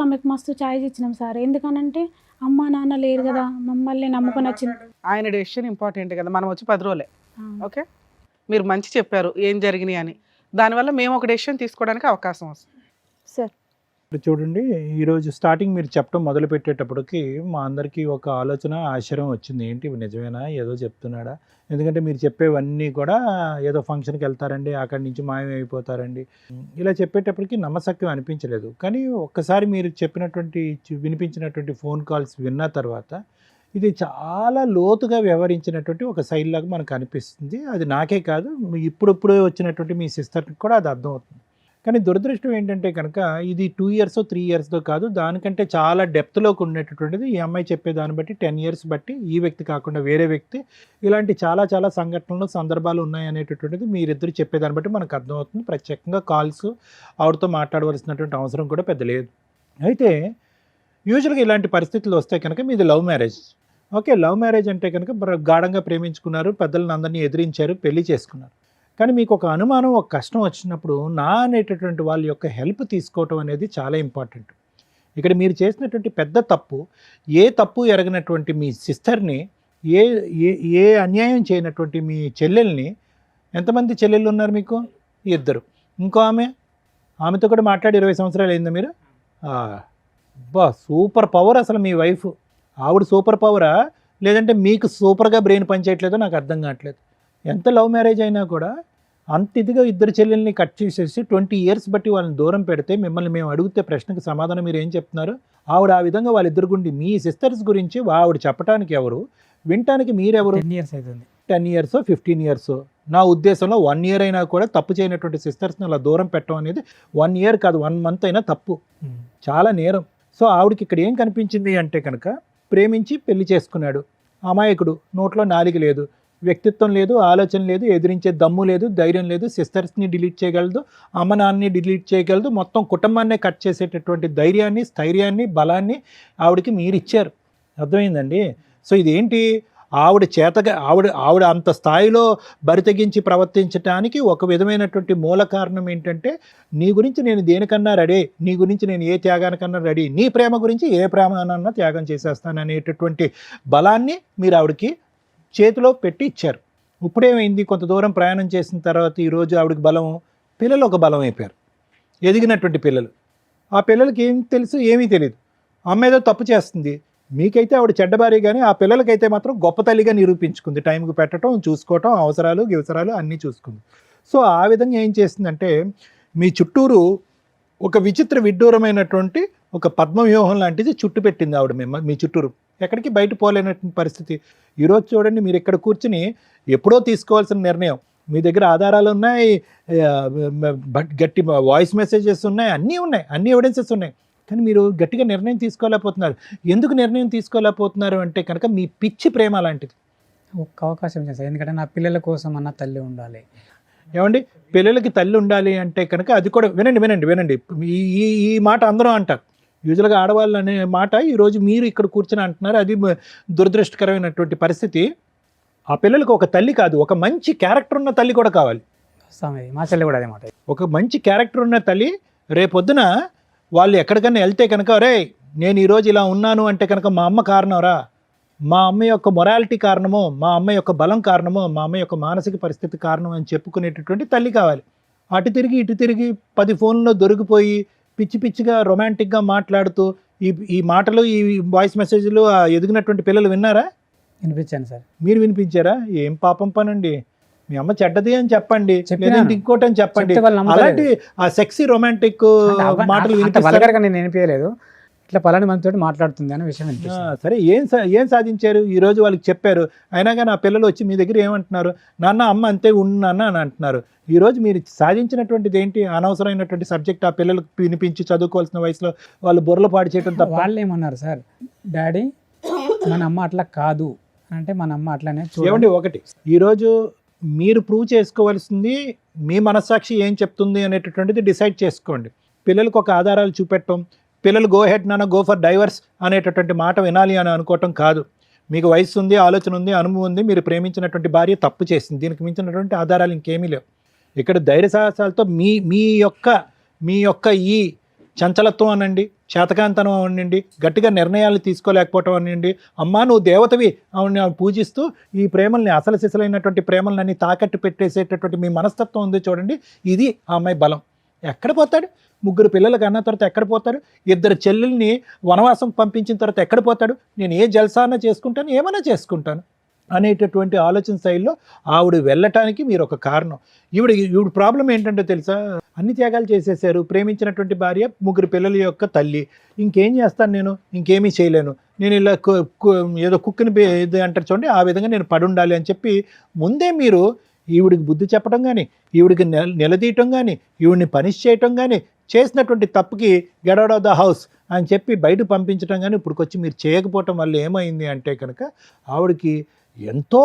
ఆమెకు మస్తు ఛాయిస్ ఇచ్చినాం సార్. ఎందుకనంటే అమ్మ నాన్న లేరు కదా, మమ్మల్ని నమ్ముకొని వచ్చింది. ఆయన డెసిషన్ ఇంపార్టెంట్ కదా. మనం వచ్చి 10 రోజులే. ఆ, ఓకే, మీరు మంచి చెప్పారు ఏం జరిగినాయి అని. దానివల్ల మేము ఒక డెసిషన్ తీసుకోవడానికి అవకాశం వస్తుంది. సార్ ఇప్పుడు చూడండి, ఈరోజు స్టార్టింగ్ మీరు చెప్పడం మొదలు పెట్టేటప్పటికి మా అందరికీ ఒక ఆలోచన, ఆశ్చర్యం వచ్చింది. ఏంటి ఇవి నిజమేనా, ఏదో చెప్తున్నాడా? ఎందుకంటే మీరు చెప్పేవన్నీ కూడా ఏదో ఫంక్షన్కి వెళ్తారండి, అక్కడి నుంచి మాయమైపోతారండి, ఇలా చెప్పేటప్పటికి నమ్మశక్యం అనిపించలేదు. కానీ ఒక్కసారి మీరు చెప్పినటువంటి వినిపించినటువంటి ఫోన్ కాల్స్ విన్న తర్వాత ఇది చాలా లోతుగా వ్యవహరించినటువంటి ఒక శైలి లాగా మనకు అనిపిస్తుంది. అది నాకే కాదు, ఇప్పుడే వచ్చినటువంటి మీ సిస్టర్కి కూడా అది అర్థమవుతుంది. కానీ దురదృష్టం ఏంటంటే కనుక ఇది 2 years 3 yearsతో కాదు, దానికంటే చాలా డెప్త్లోకి ఉండేటటువంటిది. ఈ అమ్మాయి చెప్పే దాన్ని బట్టి 10 years బట్టి, ఈ వ్యక్తి కాకుండా వేరే వ్యక్తి, ఇలాంటి చాలా చాలా సంఘటనలు, సందర్భాలు ఉన్నాయనేటటువంటిది మీరిద్దరు చెప్పేదాన్ని బట్టి మనకు అర్థమవుతుంది. ప్రత్యేకంగా కాల్స్ ఆవిడతో మాట్లాడవలసినటువంటి అవసరం కూడా పెద్ద లేదు. అయితే యూజువల్గా ఇలాంటి పరిస్థితులు వస్తే కనుక మీది love marriage. Okay, love marriage అంటే కనుక గాఢంగా ప్రేమించుకున్నారు, పెద్దలను అందరినీ ఎదిరించారు, పెళ్లి చేసుకున్నారు. కానీ మీకు ఒక అనుమానం, ఒక కష్టం వచ్చినప్పుడు నా అనేటటువంటి వాళ్ళ యొక్క హెల్ప్ తీసుకోవటం అనేది చాలా ఇంపార్టెంట్. ఇక్కడ మీరు చేసినటువంటి పెద్ద తప్పు, ఏ తప్పు ఎరగనటువంటి మీ సిస్టర్ని, ఏ ఏ ఏ అన్యాయం చేయనటువంటి మీ చెల్లెల్ని, ఎంతమంది చెల్లెళ్ళు ఉన్నారు మీకు? 2. ఇంకో ఆమెతో కూడా మాట్లాడి 20 సంవత్సరాలు అయిందా మీరు? బా, సూపర్ పవర్ అసలు మీ వైఫ్. ఆవిడ సూపర్ పవరా, లేదంటే మీకు సూపర్గా బ్రెయిన్ పనిచేయట్లేదో నాకు అర్థం కావట్లేదు. ఎంత లవ్ మ్యారేజ్ అయినా కూడా అంత ఇదిగా ఇద్దరు చెల్లెల్ని కట్ చేసేసి 20 years బట్టి వాళ్ళని దూరం పెడితే, మిమ్మల్ని మేము అడిగితే ప్రశ్నకు సమాధానం మీరు ఏం చెప్తున్నారు? ఆవిడ ఆ విధంగా వాళ్ళిద్దరు గుండి మీ సిస్టర్స్ గురించి ఆవిడ చెప్పడానికి ఎవరు, వినటానికి మీరెవరు? 10 years అవుతుంది. 10 years 15 years, నా ఉద్దేశంలో 1 year అయినా కూడా తప్పు చేయనటువంటి సిస్టర్స్ని అలా దూరం పెట్టడం అనేది 1 year కాదు, 1 month అయినా తప్పు, చాలా నేరం. సో ఆవిడకి ఇక్కడ ఏం కనిపించింది అంటే కనుక, ప్రేమించి పెళ్లి చేసుకున్నాడు అమాయకుడు, నోట్లో నాలిక లేదు, వ్యక్తిత్వం లేదు, ఆలోచన లేదు, ఎదిరించే దమ్ము లేదు, ధైర్యం లేదు, సిస్టర్స్ని డిలీట్ చేయగలదు, అమ్మ నాన్నని డిలీట్ చేయగలదు, మొత్తం కుటుంబాన్నే కట్ చేసేటటువంటి ధైర్యాన్ని, స్థైర్యాన్ని, బలాన్ని ఆవిడకి మీరు ఇచ్చారు. అర్థమైందండి? సో ఇదేంటి, ఆవిడ చేతగా ఆవిడ అంత స్థాయిలో బరితెగించి ప్రవర్తించడానికి ఒక విధమైనటువంటి మూల కారణం ఏంటంటే, నీ గురించి నేను దేనికన్నా రెడీ, నీ గురించి నేను ఏ త్యాగానికన్నా రెడీ, నీ ప్రేమ గురించి ఏ ప్రేమనన్నా త్యాగం చేసేస్తాను అనేటటువంటి బలాన్ని మీరు ఆవిడకి చేతిలో పెట్టి ఇచ్చారు. ఇప్పుడేమైంది, కొంత దూరం ప్రయాణం చేసిన తర్వాత ఈరోజు ఆవిడకి బలం, పిల్లలు ఒక బలం అయిపోయారు, ఎదిగినటువంటి పిల్లలు. ఆ పిల్లలకి ఏం తెలుసు? ఏమీ తెలియదు. అమ్మ ఏదో తప్పు చేస్తుంది, మీకైతే ఆవిడ చెడ్డబారి, కానీ ఆ పిల్లలకైతే మాత్రం గొప్ప తల్లిగా నిరూపించుకుంది. టైంకి పెట్టడం, చూసుకోవటం, అవసరాలు అన్నీ చూసుకుంది. సో ఆ విధంగా ఏం చేస్తుందంటే, మీ చుట్టూరు ఒక విచిత్ర విడ్డూరమైనటువంటి ఒక పద్మవ్యూహం లాంటిది చుట్టు పెట్టింది ఆవిడ మీ చుట్టూరు. ఎక్కడికి బయట పోలేనటువంటి పరిస్థితి. ఈరోజు చూడండి, మీరు ఇక్కడ కూర్చుని ఎప్పుడో తీసుకోవాల్సిన నిర్ణయం, మీ దగ్గర ఆధారాలు ఉన్నాయి, గట్టి వాయిస్ మెసేజెస్ ఉన్నాయి, అన్నీ ఉన్నాయి, అన్ని ఎవిడెన్సెస్ ఉన్నాయి. కానీ మీరు గట్టిగా నిర్ణయం తీసుకోలేకపోతున్నారు. ఎందుకు నిర్ణయం తీసుకోలేకపోతున్నారు అంటే కనుక మీ పిచ్చి ప్రేమ లాంటిది. ఒక్క అవకాశం చేస్తాను, ఎందుకంటే నా పిల్లల కోసం అన్న తల్లి ఉండాలి. ఏమండి, పిల్లలకి తల్లి ఉండాలి అంటే కనుక అది కూడా వినండి, ఈ మాట అందరూ అంటారు. యూజువల్గా ఆడవాళ్ళు అనే మాట ఈరోజు మీరు ఇక్కడ కూర్చొని అంటున్నారు, అది దురదృష్టకరమైనటువంటి పరిస్థితి. ఆ పిల్లలకు ఒక తల్లి కాదు, ఒక మంచి క్యారెక్టర్ ఉన్న తల్లి కూడా కావాలి. మా చెల్లి కూడా అదే మాట. ఒక మంచి క్యారెక్టర్ ఉన్న తల్లి రేపొద్దున వాళ్ళు ఎక్కడికన్నా వెళ్తే కనుక, రే నేను ఈరోజు ఇలా ఉన్నాను అంటే కనుక మా అమ్మ కారణంరా, మా అమ్మ యొక్క మొరాలిటీ కారణమో, మా అమ్మ యొక్క బలం కారణమో, మా అమ్మ యొక్క మానసిక పరిస్థితి కారణం అని చెప్పుకునేటటువంటి తల్లి కావాలి. అటు తిరిగి ఇటు తిరిగి 10 ఫోన్లో దొరికిపోయి పిచ్చి పిచ్చిగా రొమాంటిక్గా మాట్లాడుతూ ఈ మాటలు, ఈ వాయిస్ మెసేజ్లు ఎదిగినటువంటి పిల్లలు విన్నారా? వినిపించాను సార్. మీరు వినిపించారా? ఏం పాపం పనండి, మీ అమ్మ చెడ్డది అని చెప్పండి, లేదంటే ఇంకోటి అని చెప్పండి. అలాంటి ఆ సెక్సీ రొమాంటిక్ మాటలు నేను వినిపించలేదు, ఇట్లా పలాని మనతో మాట్లాడుతుంది అనే విషయం వినిపిస్తుంది. సరే, ఏం సాధించారు? ఈ రోజు వాళ్ళకి చెప్పారు, అయినా కానీ ఆ పిల్లలు వచ్చి మీ దగ్గర ఏమంటున్నారు? నాన్న అమ్మ అంతే ఉన్నాన్న అని అంటున్నారు. ఈరోజు మీరు సాధించినటువంటిది ఏంటి? అనవసరమైనటువంటి సబ్జెక్ట్ ఆ పిల్లలకు వినిపించి చదువుకోవాల్సిన వయసులో వాళ్ళు బుర్రలు పాడు చేయడం తప్ప. వాళ్ళు ఏమన్నారు సార్, డాడీ మన అమ్మ అట్లా కాదు అంటే మన అమ్మ అట్లానే. ఏమండి, ఒకటి ఈరోజు మీరు ప్రూవ్ చేసుకోవాల్సింది మీ మనస్సాక్షి ఏం చెప్తుంది అనేటటువంటిది డిసైడ్ చేసుకోండి. పిల్లలకు ఒక ఆధారాలు చూపెట్టడం, పిల్లలు గో హెడ్ నాన్న గో ఫర్ డైవర్స్ అనేటటువంటి మాట వినాలి అని అనుకోవటం కాదు. మీకు వయసు ఉంది, ఆలోచన ఉంది, అనుభవం ఉంది, మీరు ప్రేమించినటువంటి భార్య తప్పు చేసింది, దీనికి మించినటువంటి ఆధారాలు ఇంకేమీ లేవు. ఇక్కడ ధైర్య సాహసాలతో మీ యొక్క ఈ చంచలత్వం అనండి, చేతకాంతనం అనండి, గట్టిగా నిర్ణయాలు తీసుకోలేకపోవటం అనండి, అమ్మా నువ్వు దేవతవి ఆవిడని పూజిస్తూ ఈ ప్రేమల్ని అసలు సిసలైనటువంటి ప్రేమలన్నీ తాకట్టు పెట్టేసేటటువంటి మీ మనస్తత్వం ఉంది చూడండి, ఇది ఆ అమ్మాయి బలం. ఎక్కడ పోతాడు? 3 పిల్లలకు అన్న తర్వాత ఎక్కడ పోతాడు? 2 చెల్లెల్ని వనవాసం పంపించిన తర్వాత ఎక్కడ పోతాడు? నేను ఏ జల్సాన చేసుకుంటాను, ఏమైనా చేసుకుంటాను అనేటటువంటి ఆలోచన శైలిలో ఆవిడ వెళ్ళటానికి మీరు ఒక కారణం. ఈవిడ ప్రాబ్లం ఏంటంటే తెలుసా, అన్ని త్యాగాలు చేసేసారు, ప్రేమించినటువంటి భార్య, 3 పిల్లల యొక్క తల్లి, ఇంకేం చేస్తాను నేను, ఇంకేమీ చేయలేను, నేను ఇలా ఏదో కుక్కిని ఇది అంటారు చూడండి, ఆ విధంగా నేను పడుండాలి అని చెప్పి ముందే మీరు ఈవిడికి బుద్ధి చెప్పడం కానీ, ఈవిడికి నిలదీయటం కానీ, ఈవిడిని పనిష్ చేయటం కానీ, చేసినటువంటి తప్పుకి get out of the house అని చెప్పి బయట పంపించడం కానీ ఇప్పుడుకొచ్చి మీరు చేయకపోవటం వల్ల ఏమైంది అంటే కనుక ఆవిడకి ఎంతో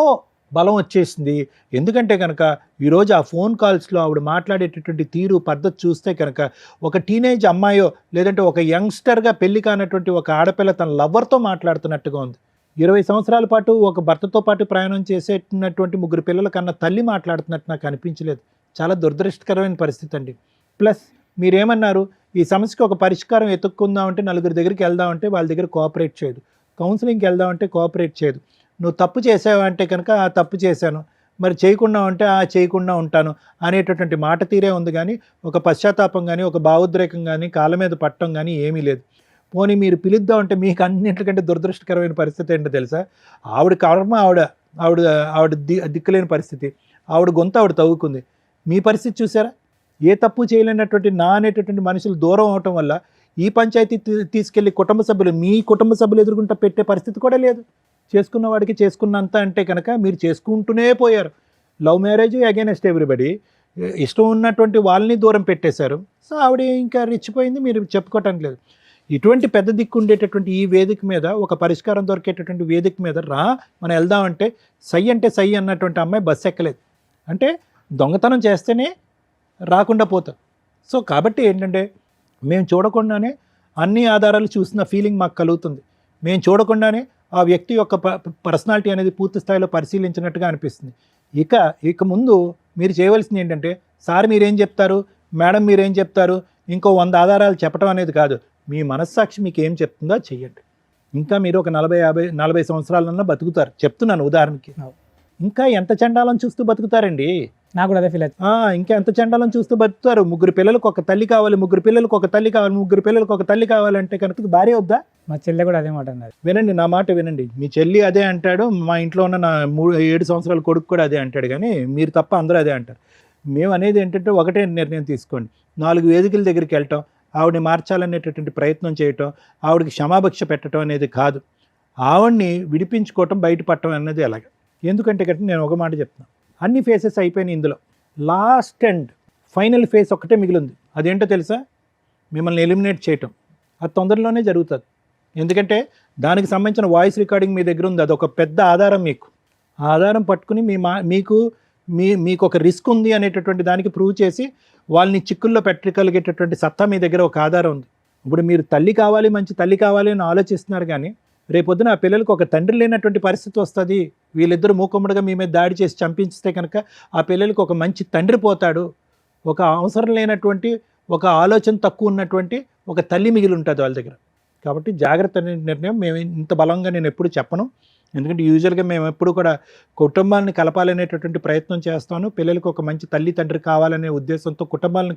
బలం వచ్చేసింది. ఎందుకంటే కనుక ఈరోజు ఆ ఫోన్ కాల్స్లో ఆవిడ మాట్లాడేటటువంటి తీరు పద్ధతి చూస్తే కనుక ఒక టీనేజ్ అమ్మాయో లేదంటే ఒక యంగ్స్టర్గా పెళ్లి కానటువంటి ఒక ఆడపిల్ల తన లవ్వర్తో మాట్లాడుతున్నట్టుగా ఉంది. 20 సంవత్సరాల పాటు ఒక భర్తతో పాటు ప్రయాణం చేసేటటువంటి 3 పిల్లల కన్నా తల్లి మాట్లాడుతున్నట్టు నాకు అనిపించలేదు. చాలా దురదృష్టకరమైన పరిస్థితి అండి. ప్లస్ మీరేమన్నారు, ఈ సమస్యకి ఒక పరిష్కారం ఎత్తుక్కుందామంటే 4 దగ్గరికి వెళ్దామంటే వాళ్ళ దగ్గర కోఆపరేట్ చేయదు, కౌన్సిలింగ్కి వెళ్దామంటే కోఆపరేట్ చేయదు. నువ్వు తప్పు చేసావంటే కనుక ఆ తప్పు చేశాను, మరి చేయకుండా ఉంటే ఆ చేయకుండా ఉంటాను అనేటటువంటి మాట తీరే ఉంది, కానీ ఒక పశ్చాత్తాపం కానీ ఒక భావోద్రేకం కానీ కాళ్ళ మీద పట్టడం కానీ ఏమీ లేదు. పోనీ మీరు పిలుద్దామంటే మీకు అన్నింటికంటే దురదృష్టకరమైన పరిస్థితి ఏంటో తెలుసా, ఆవిడ కర్మ ఆవిడ దిక్కులేని పరిస్థితి, ఆవిడ గొంతు ఆవిడ తవ్వుకుంది. మీ పరిస్థితి చూసారా, ఏ తప్పు చేయలేనటువంటి నా అనేటటువంటి మనుషులు దూరం అవటం వల్ల ఈ పంచాయతీ తీసుకెళ్ళి మీ కుటుంబ సభ్యులు ఎదుర్కొంటూ పెట్టే పరిస్థితి కూడా లేదు. చేసుకున్న వాడికి చేసుకున్నంత అంటే కనుక మీరు చేసుకుంటూనే పోయారు. లవ్ మ్యారేజ్ అగైనెస్ట్ ఎవ్రీబడి, ఇష్టం ఉన్నటువంటి వాళ్ళని దూరం పెట్టేశారు. సో ఆవిడ ఇంకా రెచ్చిపోయింది, మీరు చెప్పుకోవటం లేదు. ఇటువంటి పెద్ద దిక్కు ఉండేటటువంటి ఈ వేదిక మీద ఒక పరిష్కారం దొరికేటటువంటి వేదిక మీద మనం వెళ్దామంటే సై అంటే సై అన్నటువంటి అమ్మాయి బస్సు ఎక్కలేదు. అంటే దొంగతనం చేస్తేనే రాకుండా పోతాం. సో కాబట్టి ఏంటంటే మేము చూడకుండానే అన్ని ఆధారాలు చూసిన ఫీలింగ్ మాకు కలుగుతుంది. మేము చూడకుండానే ఆ వ్యక్తి యొక్క పర్సనాలిటీ అనేది పూర్తి స్థాయిలో పరిశీలించినట్టుగా అనిపిస్తుంది. ఇక ముందు మీరు చేయవలసింది ఏంటంటే, సార్ మీరేం చెప్తారు, మేడం మీరేం చెప్తారు, ఇంకో 100 ఆధారాలు చెప్పడం అనేది కాదు, మీ మనస్సాక్షి మీకు ఏం చెప్తుందో చెయ్యండి. ఇంకా మీరు ఒక 40 సంవత్సరాలన్నా బతుకుతారు, చెప్తున్నాను ఉదాహరణకి. ఇంకా ఎంత చండాలం చూస్తూ బతుకుతారండి, నాకు కూడా అదే ఫీల్ అవుతుంది. ఇంకా ఎంత చండాలం చూస్తూ బతుకుతారు. 3 పిల్లలకు ఒక తల్లి కావాలి, 3 పిల్లలకు ఒక తల్లి కావాలి, 3 పిల్లలకు ఒక తల్లి కావాలంటే కనుక భార్య వద్దా? మా చెల్లె కూడా అదే మాట అన్నది. వినండి, నా మాట వినండి. మీ చెల్లి అదే అంటాడు, మా ఇంట్లో ఉన్న నా 7 సంవత్సరాల కొడుకు కూడా అదే అంటాడు, కానీ మీరు తప్ప అందరూ అదే అంటారు. మేము అనేది ఏంటంటే ఒకటే నిర్ణయం తీసుకోండి. 4 వేదికల దగ్గరికి వెళ్ళటం, ఆవిడని మార్చాలనేటటువంటి ప్రయత్నం చేయటం, ఆవిడకి క్షమాభిక్ష పెట్టడం అనేది కాదు, ఆవిడ్ని విడిపించుకోవటం, బయటపడటం అనేది ఎలాగ. ఎందుకంటే కనుక నేను ఒక మాట చెప్తున్నాను, అన్ని ఫేసెస్ అయిపోయినాయి, ఇందులో లాస్ట్ అండ్ ఫైనల్ ఫేస్ ఒక్కటే మిగిలింది. అదేంటో తెలుసా, మిమ్మల్ని ఎలిమినేట్ చేయటం. అది తొందరలోనే జరుగుతుంది. ఎందుకంటే దానికి సంబంధించిన వాయిస్ రికార్డింగ్ మీ దగ్గర ఉంది, అదొక పెద్ద ఆధారం. మీకు ఆ ఆధారం పట్టుకుని మీకు ఒక రిస్క్ ఉంది అనేటటువంటి దానికి ప్రూవ్ చేసి వాళ్ళని చిక్కుల్లో పెట్టగలిగేటటువంటి సత్తా మీ దగ్గర ఒక ఆధారం ఉంది. ఇప్పుడు మీరు తల్లి కావాలి, మంచి తల్లి కావాలి అని ఆలోచిస్తున్నారు, కానీ రేపొద్దున ఆ పిల్లలకు ఒక తండ్రి లేనటువంటి పరిస్థితి వస్తుంది. వీళ్ళిద్దరూ మూకుమ్మడిగా మీ మీద దాడి చేసి చంపించితే కనుక ఆ పిల్లలకు ఒక మంచి తండ్రి పోతాడు, ఒక అవసరం లేనటువంటి, ఒక ఆలోచన తక్కువ ఉన్నటువంటి ఒక తల్లి మిగిలి ఉంటుంది వాళ్ళ దగ్గర. కాబట్టి జాగ్రత్త నిర్ణయం. మేము ఇంత బలంగా నేను ఎప్పుడు చెప్పను, ఎందుకంటే యూజువల్గా మేము ఎప్పుడు కూడా కుటుంబాలను కలపాలనేటటువంటి ప్రయత్నం చేస్తాను. పిల్లలకు ఒక మంచి తల్లి తండ్రి కావాలనే ఉద్దేశంతో కుటుంబాలను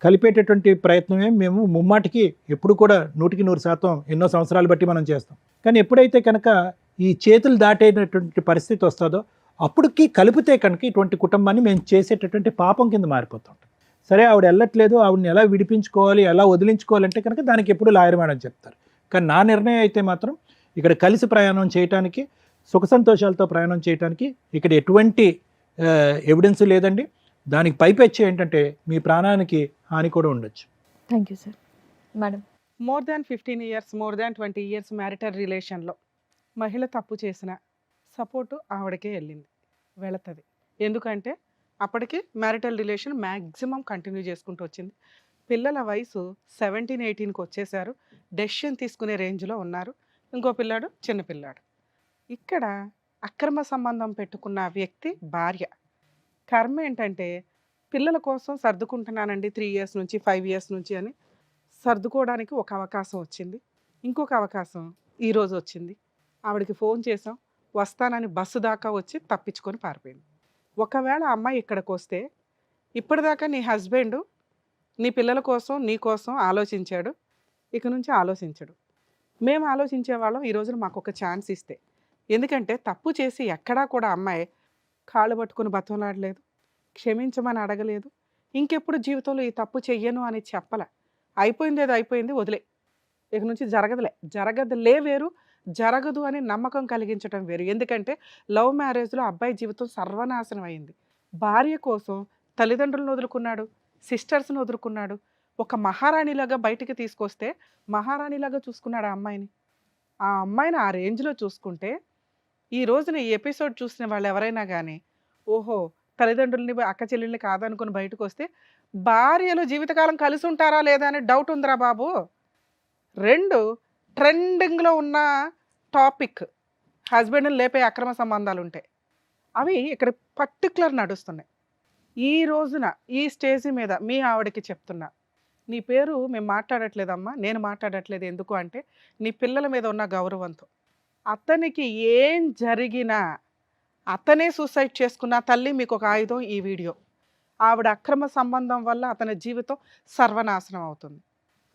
కలిపేటటువంటి ప్రయత్నమే మేము ముమ్మాటికి ఎప్పుడు కూడా 100% ఎన్నో సంవత్సరాలు బట్టి మనం చేస్తాం. కానీ ఎప్పుడైతే కనుక ఈ చేతులు దాటేటటువంటి పరిస్థితి వస్తుందో అప్పటికి కలిపితే కనుక ఇటువంటి కుటుంబాన్ని మేము చేసేటటువంటి పాపం కింద మారిపోతాం. సరే ఆవిడ వెళ్ళట్లేదు, ఆవిడని ఎలా విడిపించుకోవాలి, ఎలా వదిలించుకోవాలంటే కనుక దానికి ఎప్పుడు లాయర్ మేడం చెప్తారు. కానీ నా నిర్ణయం అయితే మాత్రం ఇక్కడ కలిసి ప్రయాణం చేయడానికి, సుఖ సంతోషాలతో ప్రయాణం చేయడానికి ఇక్కడ ఎటువంటి ఎవిడెన్స్ లేదండి. దానికి పైపెచ్చి ఏంటంటే మీ ప్రాణానికి హాని కూడా ఉండొచ్చు. Thank you sir. Madam, more than 15 years, more than 20 years marital రిలేషన్లో మహిళ తప్పు చేసిన సపోర్టు ఆవిడకే వెళ్ళింది, వెళుతుంది. ఎందుకంటే అప్పటికి మ్యారిటల్ రిలేషన్ మ్యాక్సిమం కంటిన్యూ చేసుకుంటూ వచ్చింది. పిల్లల వయసు 17-18కి వచ్చేసారు. డెసిషన్ తీసుకునే రేంజ్లో ఉన్నారు. ఇంకో పిల్లాడు చిన్న పిల్లాడు. ఇక్కడ అక్రమ సంబంధం పెట్టుకున్న వ్యక్తి భార్య. కర్మ ఏంటంటే పిల్లల కోసం సర్దుకుంటున్నానండి 3 ఇయర్స్ నుంచి 5 ఇయర్స్ నుంచి అని సర్దుకోవడానికి ఒక అవకాశం వచ్చింది. ఇంకొక అవకాశం ఈరోజు వచ్చింది. ఆవిడకి ఫోన్ చేసాం, వస్తానని బస్సు దాకా వచ్చి తప్పించుకొని పారిపోయింది. ఒకవేళ అమ్మాయి ఇక్కడికి వస్తే ఇప్పటిదాకా నీ హస్బెండ్ నీ పిల్లల కోసం నీ కోసం ఆలోచించాడు, ఇక నుంచి ఆలోచించడు. మేము ఆలోచించే వాళ్ళం ఈ రోజున మాకు ఒక ఛాన్స్ ఇస్తే. ఎందుకంటే తప్పు చేసి ఎక్కడా కూడా అమ్మాయి కాళ్ళు పట్టుకుని బతంలాడలేదు, క్షమించమని అడగలేదు, ఇంకెప్పుడు జీవితంలో ఈ తప్పు చెయ్యను అని చెప్పలే. అయిపోయింది ఏదో అయిపోయింది, వదిలే, ఇక నుంచి జరగదులే వేరు, జరగదు అని నమ్మకం కలిగించడం వేరు. ఎందుకంటే లవ్ మ్యారేజ్లో అబ్బాయి జీవితం సర్వనాశనం అయింది. భార్య కోసం తల్లిదండ్రులను వదులుకున్నాడు, సిస్టర్స్ని వదులుకున్నాడు. ఒక మహారాణిలాగా బయటికి తీసుకొస్తే మహారాణిలాగా చూసుకున్నాడు ఆ అమ్మాయిని. ఆ అమ్మాయిని ఆ రేంజ్లో చూసుకుంటే ఈ రోజున ఈ ఎపిసోడ్ చూసిన వాళ్ళు ఎవరైనా కానీ ఓహో తల్లిదండ్రులని అక్క చెల్లెల్ని కాదనుకుని బయటకు వస్తే భార్యలు జీవితకాలం కలిసి ఉంటారా లేదా అనే డౌట్ ఉందిరా బాబు. 2 ట్రెండింగ్లో ఉన్న టాపిక్ హస్బెండ్ని లేపే అక్రమ సంబంధాలు ఉంటాయి. అవి ఇక్కడ పర్టికులర్ నడుస్తున్నాయి. ఈ రోజున ఈ స్టేజ్ మీద మీ ఆవిడకి చెప్తున్నా, నీ పేరు మేము మాట్లాడట్లేదమ్మా, నేను మాట్లాడట్లేదు. ఎందుకు అంటే నీ పిల్లల మీద ఉన్న గౌరవంతో. అతనికి ఏం జరిగినా అతనే సూసైడ్ చేసుకున్న తల్లి మీకు ఒక ఆయుధం ఈ వీడియో. ఆవిడ అక్రమ సంబంధం వల్ల అతని జీవితం సర్వనాశనం అవుతుంది.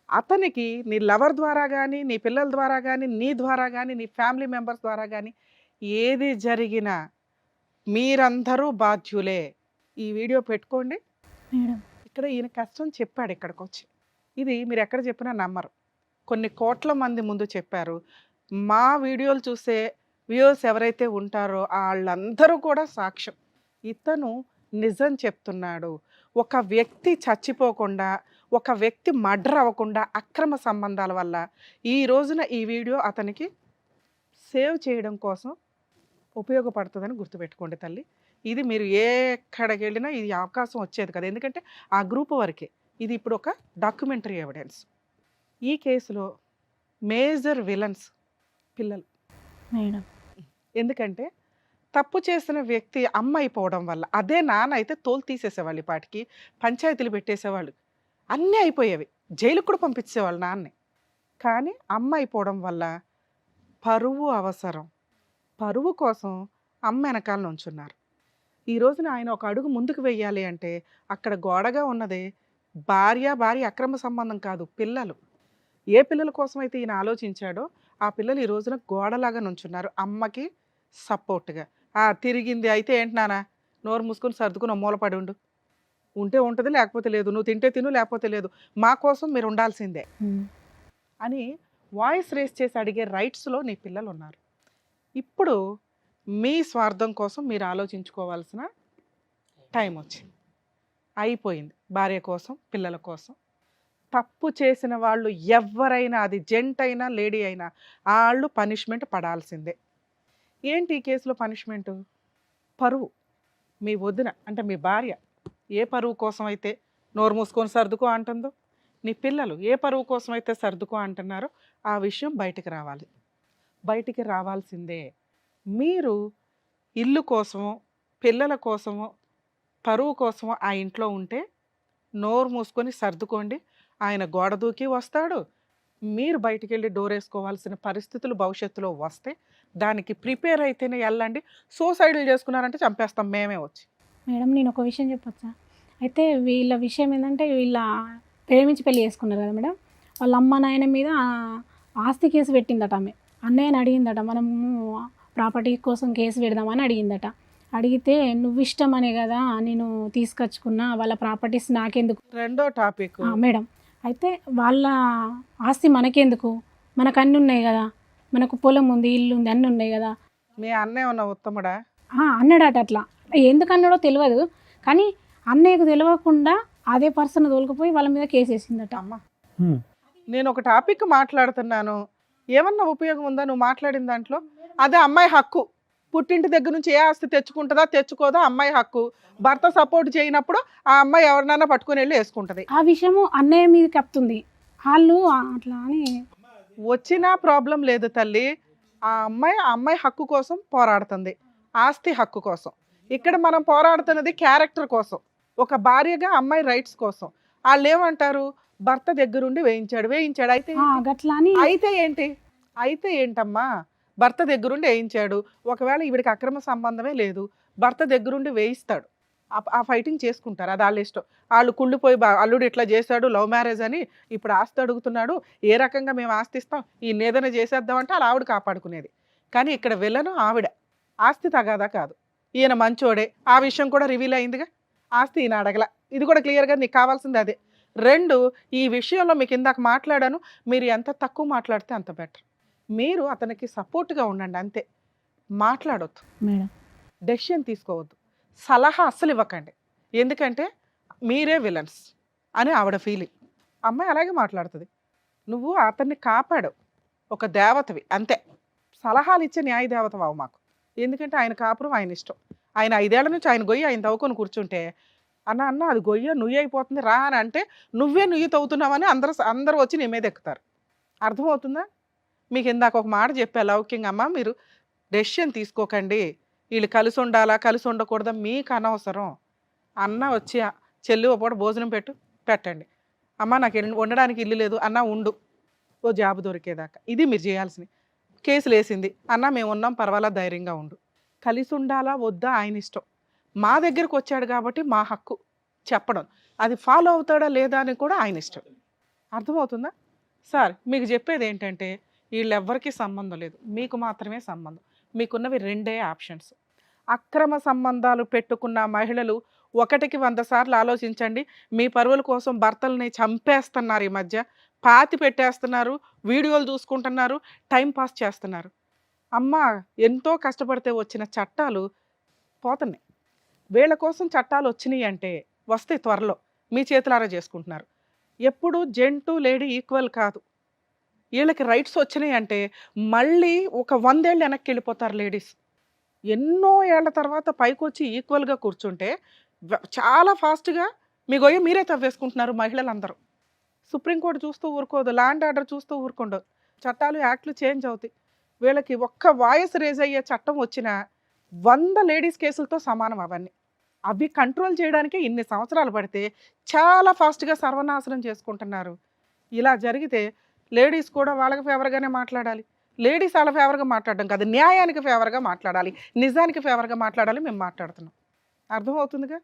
అతనికి నీ లవర్ ద్వారా కానీ నీ పిల్లల ద్వారా కానీ నీ ద్వారా కానీ నీ ఫ్యామిలీ మెంబర్స్ ద్వారా కానీ ఏది జరిగినా మీరందరూ బాధ్యులే. ఈ వీడియో పెట్టుకోండి. మేడం ఇక్కడ ఈయన కష్టం చెప్పాడు ఇక్కడికి వచ్చి. ఇది మీరు ఎక్కడ చెప్పినా నమ్మరు. కొన్ని కోట్ల మంది ముందు చెప్పారు. మా వీడియోలు చూసే వ్యూవర్స్ ఎవరైతే ఉంటారో వాళ్ళందరూ కూడా సాక్ష్యం. ఇతను నిజం చెప్తున్నాడు. ఒక వ్యక్తి చచ్చిపోకుండా, ఒక వ్యక్తి మర్డర్ అవ్వకుండా అక్రమ సంబంధాల వల్ల ఈ రోజున ఈ వీడియో అతనికి సేవ్ చేయడం కోసం ఉపయోగపడుతుందని గుర్తుపెట్టుకోండి తల్లి. ఇది మీరు ఎక్కడికి వెళ్ళినా ఇది అవకాశం వచ్చేది కదా, ఎందుకంటే ఆ గ్రూప్ వరకే. ఇది ఇప్పుడు ఒక డాక్యుమెంటరీ ఎవిడెన్స్. ఈ కేసులో మేజర్ విలన్స్ పిల్లలు. మేడం ఎందుకంటే తప్పు చేసిన వ్యక్తి అమ్మ అయిపోవడం వల్ల, అదే నాన్న అయితే తోలు తీసేసేవాళ్ళు, ఈ పాటికి పంచాయతీలు పెట్టేసేవాళ్ళు, అన్నీ అయిపోయేవి, జైలుకు కూడా పంపించేవాళ్ళు నాన్నే. కానీ అమ్మ అయిపోవడం వల్ల పరువు అవసరం, పరువు కోసం అమ్మ వెనకాల నుంచున్నారు. ఈ రోజున ఆయన ఒక అడుగు ముందుకు వెయ్యాలి అంటే అక్కడ గోడగా ఉన్నది భార్య అక్రమ సంబంధం కాదు, పిల్లలు. ఏ పిల్లల కోసం అయితే ఈయన ఆలోచించాడో ఆ పిల్లలు ఈ రోజున గోడలాగా నుంచున్నారు అమ్మకి సపోర్ట్గా. తిరిగింది అయితే ఏంటి నాన్న, నోరు మూసుకొని సర్దుకుని మూలపడి ఉంటే ఉంటుంది, లేకపోతే లేదు, నువ్వు తింటే తిను లేకపోతే లేదు, మా కోసం మీరు ఉండాల్సిందే అని వాయిస్ రేస్ చేసి అడిగే రైట్స్లో నీ పిల్లలు ఉన్నారు. ఇప్పుడు మీ స్వార్థం కోసం మీరు ఆలోచించుకోవాల్సిన టైం వచ్చింది, అయిపోయింది. భార్య కోసం, పిల్లల కోసం. తప్పు చేసిన వాళ్ళు ఎవరైనా, అది జెంట్ అయినా లేడీ అయినా, వాళ్ళు పనిష్మెంట్ పడాల్సిందే. ఏంటి ఈ కేసులో పనిష్మెంటు? పరువు. మీ వదిన అంటే మీ భార్య ఏ పరువు కోసం అయితే నోరు మూసుకొని సర్దుకో అంటుందో, నీ పిల్లలు ఏ పరువు కోసం అయితే సర్దుకో అంటున్నారో ఆ విషయం బయటికి రావాలి, బయటికి రావాల్సిందే. మీరు ఇల్లు కోసమో పిల్లల కోసమో పరువు కోసమో ఆ ఇంట్లో ఉంటే నోరు మూసుకొని సర్దుకోండి. ఆయన గోడ దూకి వస్తాడు, మీరు బయటికి వెళ్ళి డోర్ వేసుకోవాల్సిన పరిస్థితులు భవిష్యత్తులో వస్తే దానికి ప్రిపేర్ అయితేనే వెళ్ళండి. సూసైడ్లు చేసుకున్నారంటే చంపేస్తాం మేమే వచ్చి. మేడం నేను ఒక విషయం చెప్పొచ్చా? అయితే వీళ్ళ విషయం ఏంటంటే వీళ్ళ ప్రేమించి పెళ్లి చేసుకున్నారు కదా మేడం, వాళ్ళ అమ్మ నాయన మీద ఆస్తి కేసు పెట్టిందట. ఆమె అన్నయ్యని అడిగిందట, మనము ప్రాపర్టీ కోసం కేసు పెడదామని అడిగిందట. అడిగితే నువ్వు ఇష్టమనే కదా నేను తీసుకొచ్చుకున్నా, వాళ్ళ ప్రాపర్టీస్ నాకెందుకు. రెండో టాపిక్ మేడం అయితే వాళ్ళ ఆస్తి మనకెందుకు, మనకు అన్నీ ఉన్నాయి కదా, మనకు పొలం ఉంది, ఇల్లు ఉంది, అన్నీ ఉన్నాయి కదా. మీ అన్నయ్య ఉన్న ఉత్తముడా? అన్నాడట. అట్లా ఎందుకు అన్నాడో తెలియదు, కానీ అన్నయ్యకు తెలియకుండా అదే పర్సన్ తోలుకుపోయి వాళ్ళ మీద కేసు వేసిందట. అమ్మ నేను ఒక టాపిక్ మాట్లాడుతున్నాను, ఏమన్నా ఉపయోగం ఉందా నువ్వు మాట్లాడిన దాంట్లో? అదే అమ్మాయి హక్కు, పుట్టింటి దగ్గర నుంచి ఏ ఆస్తి తెచ్చుకుంటుందా తెచ్చుకోదా అమ్మాయి హక్కు. భర్త సపోర్ట్ చేయనప్పుడు ఆ అమ్మాయి ఎవరినైనా పట్టుకుని వెళ్ళి వేసుకుంటది. ఆ విషయము అన్నయ్య మీద కప్పుతుంది. వాళ్ళు అట్లా అని వచ్చినా ప్రాబ్లం లేదు తల్లి. ఆ అమ్మాయి హక్కు కోసం పోరాడుతుంది, ఆస్తి హక్కు కోసం. ఇక్కడ మనం పోరాడుతున్నది క్యారెక్టర్ కోసం, ఒక భార్యగా అమ్మాయి రైట్స్ కోసం. వాళ్ళు ఏమంటారు, భర్త దగ్గరుండి వేయించాడు అయితే గట్లా అని అయితే ఏంటమ్మా, భర్త దగ్గరుండి వేయించాడు. ఒకవేళ ఈవిడికి అక్రమ సంబంధమే లేదు, భర్త దగ్గరుండి వేయిస్తాడు, ఆ ఫైటింగ్ చేసుకుంటారు, అది వాళ్ళ ఇష్టం. వాళ్ళు కుళ్ళిపోయి అల్లుడు ఇట్లా చేశాడు, లవ్ మ్యారేజ్ అని ఇప్పుడు ఆస్తి అడుగుతున్నాడు, ఏ రకంగా మేము ఆస్తి ఇస్తాం, ఈ ఏదైనా చేసేద్దామంటే అలా ఆవిడ కాపాడుకునేది. కానీ ఇక్కడ విలను ఆవిడ, ఆస్తి తగాదా కాదు, ఈయన మంచోడే. ఆ విషయం కూడా రివీల్ అయిందిగా, ఆస్తి ఈయన అడగల, ఇది కూడా క్లియర్గా నీకు కావాల్సింది అదే. రెండు, ఈ విషయంలో మీకు ఇందాక మాట్లాడాను, మీరు ఎంత తక్కువ మాట్లాడితే అంత బెటర్. మీరు అతనికి సపోర్ట్గా ఉండండి అంతే, మాట్లాడొద్దు, మేడం డెసిషన్ తీసుకోవద్దు, సలహా అస్సలు ఇవ్వకండి. ఎందుకంటే మీరే విలన్స్ అని ఆవిడ ఫీలింగ్. అమ్మాయి అలాగే మాట్లాడుతుంది. నువ్వు అతన్ని కాపాడు, ఒక దేవతవి అంతే. సలహాలు ఇచ్చే న్యాయ దేవత వావు మాకు. ఎందుకంటే ఆయన కాపురం ఆయన ఇష్టం. ఆయన 5 ఏళ్ల నుంచి ఆయన గొయ్యి ఆయన తవ్వుకొని కూర్చుంటే, అన్న అది గొయ్య నుయ్యి అయిపోతుంది రా అని అంటే, నువ్వే నుయ్యి తవ్వుతున్నావని అందరూ వచ్చి నీ మీద ఎక్కుతారు. అర్థమవుతుందా? మీకు ఇందాక ఒక మాట చెప్పా, లౌకింగ్ అమ్మ, మీరు డెసిషన్ తీసుకోకండి, వీళ్ళు కలిసి ఉండాలా కలిసి ఉండకూడదా మీకు అనవసరం. అన్న వచ్చి చెల్లి ఒక పూట భోజనం పెట్టండి, అమ్మ నాకు ఉండడానికి ఇల్లు లేదు అన్న ఉండు, ఓ జాబ్ దొరికేదాకా. ఇది మీరు చేయాల్సింది. కేసులు వేసింది అన్న మేము ఉన్నాం పర్వాలా ధైర్యంగా ఉండు. కలిసి ఉండాలా వద్దా ఆయన ఇష్టం. మా దగ్గరకు వచ్చాడు కాబట్టి మా హక్కు చెప్పడం, అది ఫాలో అవుతాడా లేదా అని కూడా ఆయన ఇష్టం. అర్థమవుతుందా? సార్ మీకు చెప్పేది ఏంటంటే, వీళ్ళెవ్వరికీ సంబంధం లేదు, మీకు మాత్రమే సంబంధం. మీకున్నవి 2 ఆప్షన్స్. అక్రమ సంబంధాలు పెట్టుకున్న మహిళలు 1కి 100 సార్లు ఆలోచించండి. మీ పరువుల కోసం భర్తల్ని చంపేస్తున్నారు, ఈ మధ్య పాతి పెట్టేస్తున్నారు, వీడియోలు చూసుకుంటున్నారు, టైం పాస్ చేస్తున్నారు. అమ్మ, ఎంతో కష్టపడితే వచ్చిన చట్టాలు పోతున్నాయి. వీళ్ళ కోసం చట్టాలు వచ్చినాయి అంటే, వస్తే త్వరలో మీ చేతులారా చేసుకుంటున్నారు. ఎప్పుడు జెంటు లేడీ ఈక్వల్ కాదు. వీళ్ళకి రైట్స్ వచ్చినాయి అంటే మళ్ళీ ఒక 100 ఏళ్ళు వెనక్కి వెళ్ళిపోతారు లేడీస్. ఎన్నో ఏళ్ల తర్వాత పైకి వచ్చి ఈక్వల్గా కూర్చుంటే చాలా ఫాస్ట్గా మీ గొయ్య మీరే తవ్వేసుకుంటున్నారు మహిళలందరూ. సుప్రీంకోర్టు చూస్తూ ఊరుకోదు, ల్యాండ్ ఆర్డర్ చూస్తూ ఊరుకోండదు, చట్టాలు యాక్ట్లు చేంజ్ అవుతాయి. వీళ్ళకి ఒక్క వాయిస్ రేజ్ అయ్యే చట్టం వచ్చిన 100 లేడీస్ కేసులతో సమానం అవన్నీ. అవి కంట్రోల్ చేయడానికి ఇన్ని సంవత్సరాలు పడితే చాలా ఫాస్ట్గా సర్వనాశనం చేసుకుంటున్నారు. ఇలా జరిగితే లేడీస్ కూడా వాళ్ళకి ఫేవర్గానే మాట్లాడాలి. లేడీస్ వాళ్ళ ఫేవర్గా మాట్లాడడం కాదు, న్యాయానికి ఫేవర్గా మాట్లాడాలి, నిజానికి ఫేవర్గా మాట్లాడాలి. మేము మాట్లాడుతున్నాం, అర్థమవుతుందిగా.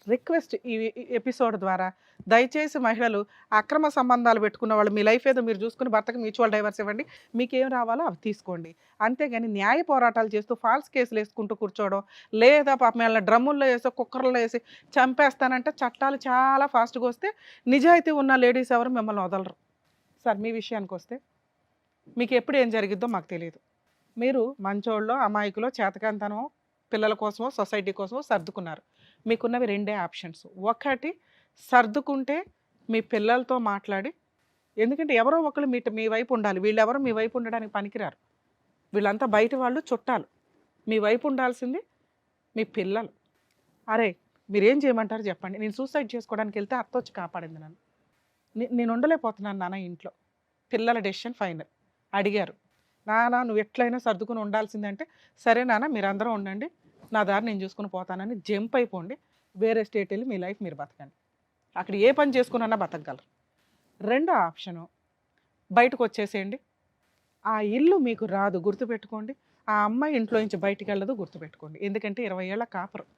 రిక్వెస్ట్ ఈ ఎపిసోడ్ ద్వారా, దయచేసి మహిళలు అక్రమ సంబంధాలు పెట్టుకున్న వాళ్ళు మీ లైఫ్ ఏదో మీరు చూసుకుని భర్తకి మ్యూచువల్ డైవర్స్ ఇవ్వండి, మీకేం రావాలో అవి తీసుకోండి. అంతేగాని న్యాయ పోరాటాలు చేస్తూ ఫాల్స్ కేసులు వేసుకుంటూ కూర్చోవడం, లేదా పాపం వాళ్ళ డ్రమ్ముల్లో వేసి కుక్కర్లో వేసి చంపేస్తానంటే చట్టాలు చాలా ఫాస్ట్గా వస్తే నిజాయితీ ఉన్న లేడీస్ ఎవరు మిమ్మల్ని వదలరు. సార్ మీ విషయానికి వస్తే, మీకు ఎప్పుడు ఏం జరిగిద్దో మాకు తెలియదు. మీరు మంచోళ్ళో అమాయకులో చేతకాంతనమో పిల్లల కోసమో సొసైటీ కోసమో సర్దుకున్నారు. మీకున్నవి 2 ఆప్షన్స్. ఒకటి, సర్దుకుంటే మీ పిల్లలతో మాట్లాడి, ఎందుకంటే ఎవరో ఒకరు మీ వైపు ఉండాలి, వీళ్ళెవరో మీ వైపు ఉండడానికి పనికిరారు, వీళ్ళంతా బయట వాళ్ళు, చుట్టాలు. మీ వైపు ఉండాల్సింది మీ పిల్లలు. అరే మీరేం చేయమంటారు చెప్పండి, నేను సూసైడ్ చేసుకోవడానికి వెళ్తే అత్త వచ్చి కాపాడింది నన్ను, నేను ఉండలేకపోతున్నాను నాన్న ఇంట్లో, పిల్లల డెసిషన్ ఫైనల్. అడిగారు, నాన్న నువ్వు ఎట్లయినా సర్దుకుని ఉండాల్సిందంటే, సరే నాన్న మీరందరూ ఉండండి, నా దారి నేను చూసుకుని పోతానని జంప్ అయిపోండి, వేరే స్టేట్ వెళ్ళి మీ లైఫ్ మీరు బతకండి, అక్కడ ఏ పని చేసుకున్నా బతకగలరు. 2వ ఆప్షను, బయటకు వచ్చేసేయండి, ఆ ఇల్లు మీకు రాదు గుర్తుపెట్టుకోండి, ఆ అమ్మాయి ఇంట్లో నుంచి బయటికి వెళ్ళదు గుర్తుపెట్టుకోండి. ఎందుకంటే 20 ఏళ్ల కాపురం,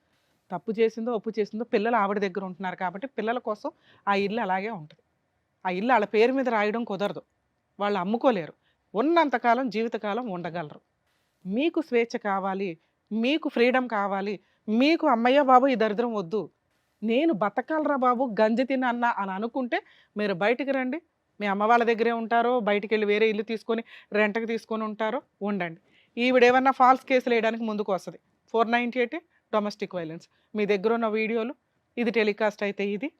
తప్పు చేసిందో ఒప్పు చేసిందో పిల్లలు ఆవిడ దగ్గర ఉంటున్నారు కాబట్టి పిల్లల కోసం ఆ ఇల్లు అలాగే ఉంటుంది. ఆ ఇల్లు వాళ్ళ పేరు మీద రాయడం కుదరదు, వాళ్ళు అమ్ముకోలేరు, ఉన్నంతకాలం జీవితకాలం ఉండగలరు. మీకు స్వేచ్ఛ కావాలి, మీకు ఫ్రీడమ్ కావాలి, మీకు అమ్మయ్య బాబు ఈ దరిద్రం వద్దు, నేను బతకాలరా బాబు గంజి తినన్నా అని అనుకుంటే మీరు బయటికి రండి. మీ అమ్మ వాళ్ళ దగ్గరే ఉంటారో, బయటికి వెళ్ళి వేరే ఇల్లు తీసుకొని రెంట్కి తీసుకొని ఉంటారో ఉండండి. ఈవిడేమన్నా ఫాల్స్ కేసులు వేయడానికి ముందుకు వస్తుంది. 498 డొమెస్టిక్ వైలెన్స్. మీ దగ్గర ఉన్న వీడియోలు, ఇది టెలికాస్ట్ అయితే ఇది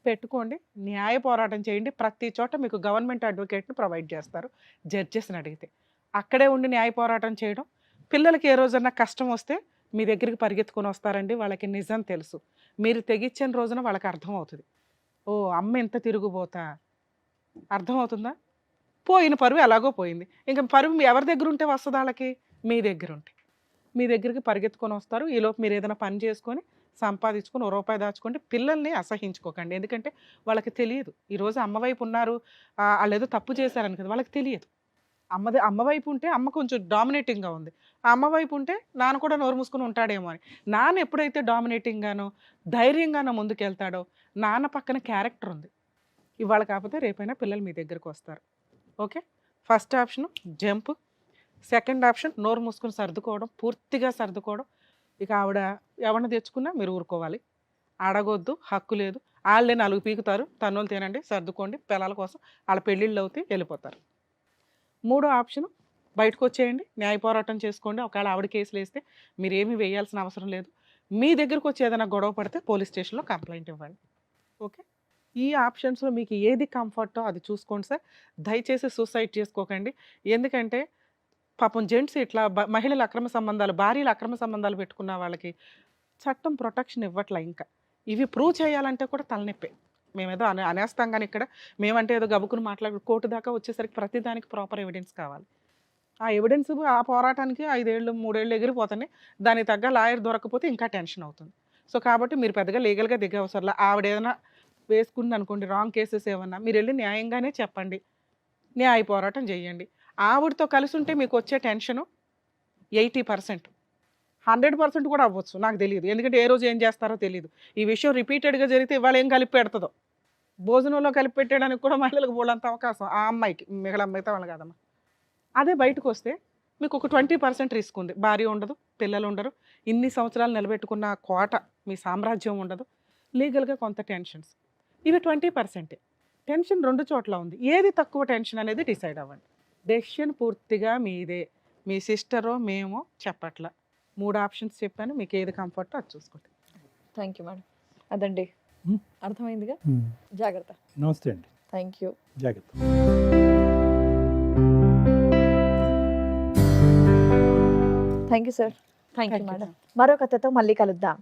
పెట్టుకోండి, న్యాయ పోరాటం చేయండి. ప్రతి చోట మీకు గవర్నమెంట్ అడ్వకేట్ని ప్రొవైడ్ చేస్తారు, జడ్జెస్ని అడిగితే. అక్కడే ఉండి న్యాయ పోరాటం చేయడం, పిల్లలకి ఏ రోజన్నా కష్టం వస్తే మీ దగ్గరికి పరిగెత్తుకొని వస్తారండి. వాళ్ళకి నిజం తెలుసు. మీరు తెగిచ్చిన రోజున వాళ్ళకి అర్థమవుతుంది. ఓ అమ్మ ఎంత తిరుగుబోతా, అర్థమవుతుందా? పోయిన పరువు ఎలాగో పోయింది. ఇంకా పరువు ఎవరి దగ్గర ఉంటే వస్తుంది వాళ్ళకి? మీ దగ్గర ఉంటే. మీ దగ్గరికి పరిగెత్తుకొని వస్తారు. ఈలోపు మీరు ఏదైనా పని చేసుకొని సంపాదించుకొని ఓ రూపాయి దాచుకోండి. పిల్లల్ని అసహించుకోకండి. ఎందుకంటే వాళ్ళకి తెలియదు. ఈరోజు అమ్మ వైపు ఉన్నారు, వాళ్ళు ఏదో తప్పు చేశారని కదా, వాళ్ళకి తెలియదు. అమ్మ వైపు ఉంటే అమ్మ కొంచెం డామినేటింగ్గా ఉంది, ఆ అమ్మ వైపు ఉంటే నాన్న కూడా నోరు మూసుకొని ఉంటాడేమో అని. నాన్న ఎప్పుడైతే డామినేటింగ్గానో ధైర్యంగానో ముందుకెళ్తాడో, నాన్న పక్కన క్యారెక్టర్ ఉంది. ఇవాళ కాకపోతే రేపైనా పిల్లలు మీ దగ్గరకు వస్తారు. Okay, first option jump, second option నోరు మూసుకొని సర్దుకోవడం, పూర్తిగా సర్దుకోవడం. ఇక ఆవిడ ఎవరిని తెచ్చుకున్నా మీరు ఊరుకోవాలి, అడగొద్దు, హక్కు లేదు. వాళ్ళే 4 పీకుతారు, తన్నులు తినండి, సర్దుకోండి, పిల్లల కోసం వాళ్ళ పెళ్ళిళ్ళు అవుతాయి, వెళ్ళిపోతారు. మూడో ఆప్షన్ బయటకు వచ్చేయండి, న్యాయ పోరాటం చేసుకోండి. ఒకవేళ ఆవిడ కేసులు వేస్తే మీరు ఏమీ వేయాల్సిన అవసరం లేదు. మీ దగ్గరకు వచ్చి ఏదైనా గొడవ పడితే పోలీస్ స్టేషన్లో కంప్లైంట్ ఇవ్వండి. ఓకే, ఈ ఆప్షన్స్లో మీకు ఏది కంఫర్టో అది చూసుకోండి సార్. దయచేసి సూసైడ్ చేసుకోకండి. ఎందుకంటే పాపం జెంట్స్ ఇట్లా మహిళల అక్రమ సంబంధాలు, భార్యల అక్రమ సంబంధాలు పెట్టుకున్న వాళ్ళకి చట్టం ప్రొటెక్షన్ ఇవ్వట్లే. ఇంకా ఇవి ప్రూవ్ చేయాలంటే కూడా తలనొప్పే. మేమేదో అనేస్తాం కానీ ఇక్కడ మేమంటే ఏదో గబుకుని మాట్లాడు, కోర్టు దాకా వచ్చేసరికి ప్రతిదానికి ప్రాపర్ ఎవిడెన్స్ కావాలి. ఆ ఎవిడెన్స్ ఆ పోరాటానికి 5 ఏళ్ళు 3 ఏళ్ళు ఎగిరిపోతాయి. దానికి తగ్గ లాయర్ దొరకకపోతే ఇంకా టెన్షన్ అవుతుంది. సో కాబట్టి మీరు పెద్దగా లీగల్గా దిగే అవసరం. ఆవిడ ఏదైనా వేసుకుంది అనుకోండి, రాంగ్ కేసెస్ ఏమన్నా, మీరు వెళ్ళి న్యాయంగానే చెప్పండి, న్యాయ పోరాటం చేయండి. ఆవిడతో కలిసి ఉంటే మీకు వచ్చే టెన్షను 80%, 100% కూడా అవ్వచ్చు, నాకు తెలియదు. ఎందుకంటే ఏ రోజు ఏం చేస్తారో తెలియదు. ఈ విషయం రిపీటెడ్గా జరిగితే ఇవాళ ఏం కలిపి పెడుతుందో, భోజనంలో కలిపి పెట్టడానికి కూడా మహిళలకు బోలంత అవకాశం ఆ అమ్మాయికి, మిగతా వాళ్ళు కాదమ్మా. అదే బయటకు వస్తే మీకు ఒక 20% రిస్క్ ఉంది. భార్య ఉండదు, పిల్లలు ఉండరు, ఇన్ని సంవత్సరాలు నిలబెట్టుకున్న కోట మీ సామ్రాజ్యం ఉండదు, లీగల్గా కొంత టెన్షన్స్. ఇవి 20%. టెన్షన్ 2 చోట్ల ఉంది. ఏది తక్కువ టెన్షన్ అనేది డిసైడ్ అవ్వండి. డెసిషన్ పూర్తిగా మీదే. మీ సిస్టరో మేమో చెప్పట్ల. 3 ఆప్షన్స్ చెప్పాను, మీకు ఏది కంఫర్టో అది చూసుకోండి. Thank you madam. అదండి, అర్థమైందిగా. జాగ్రత్త. నమస్తే అండి. Thank you. జాగ్రత్త. Thank you sir. Thank you Thank you. Madam. మరో కథతో మళ్ళీ కలుద్దాం.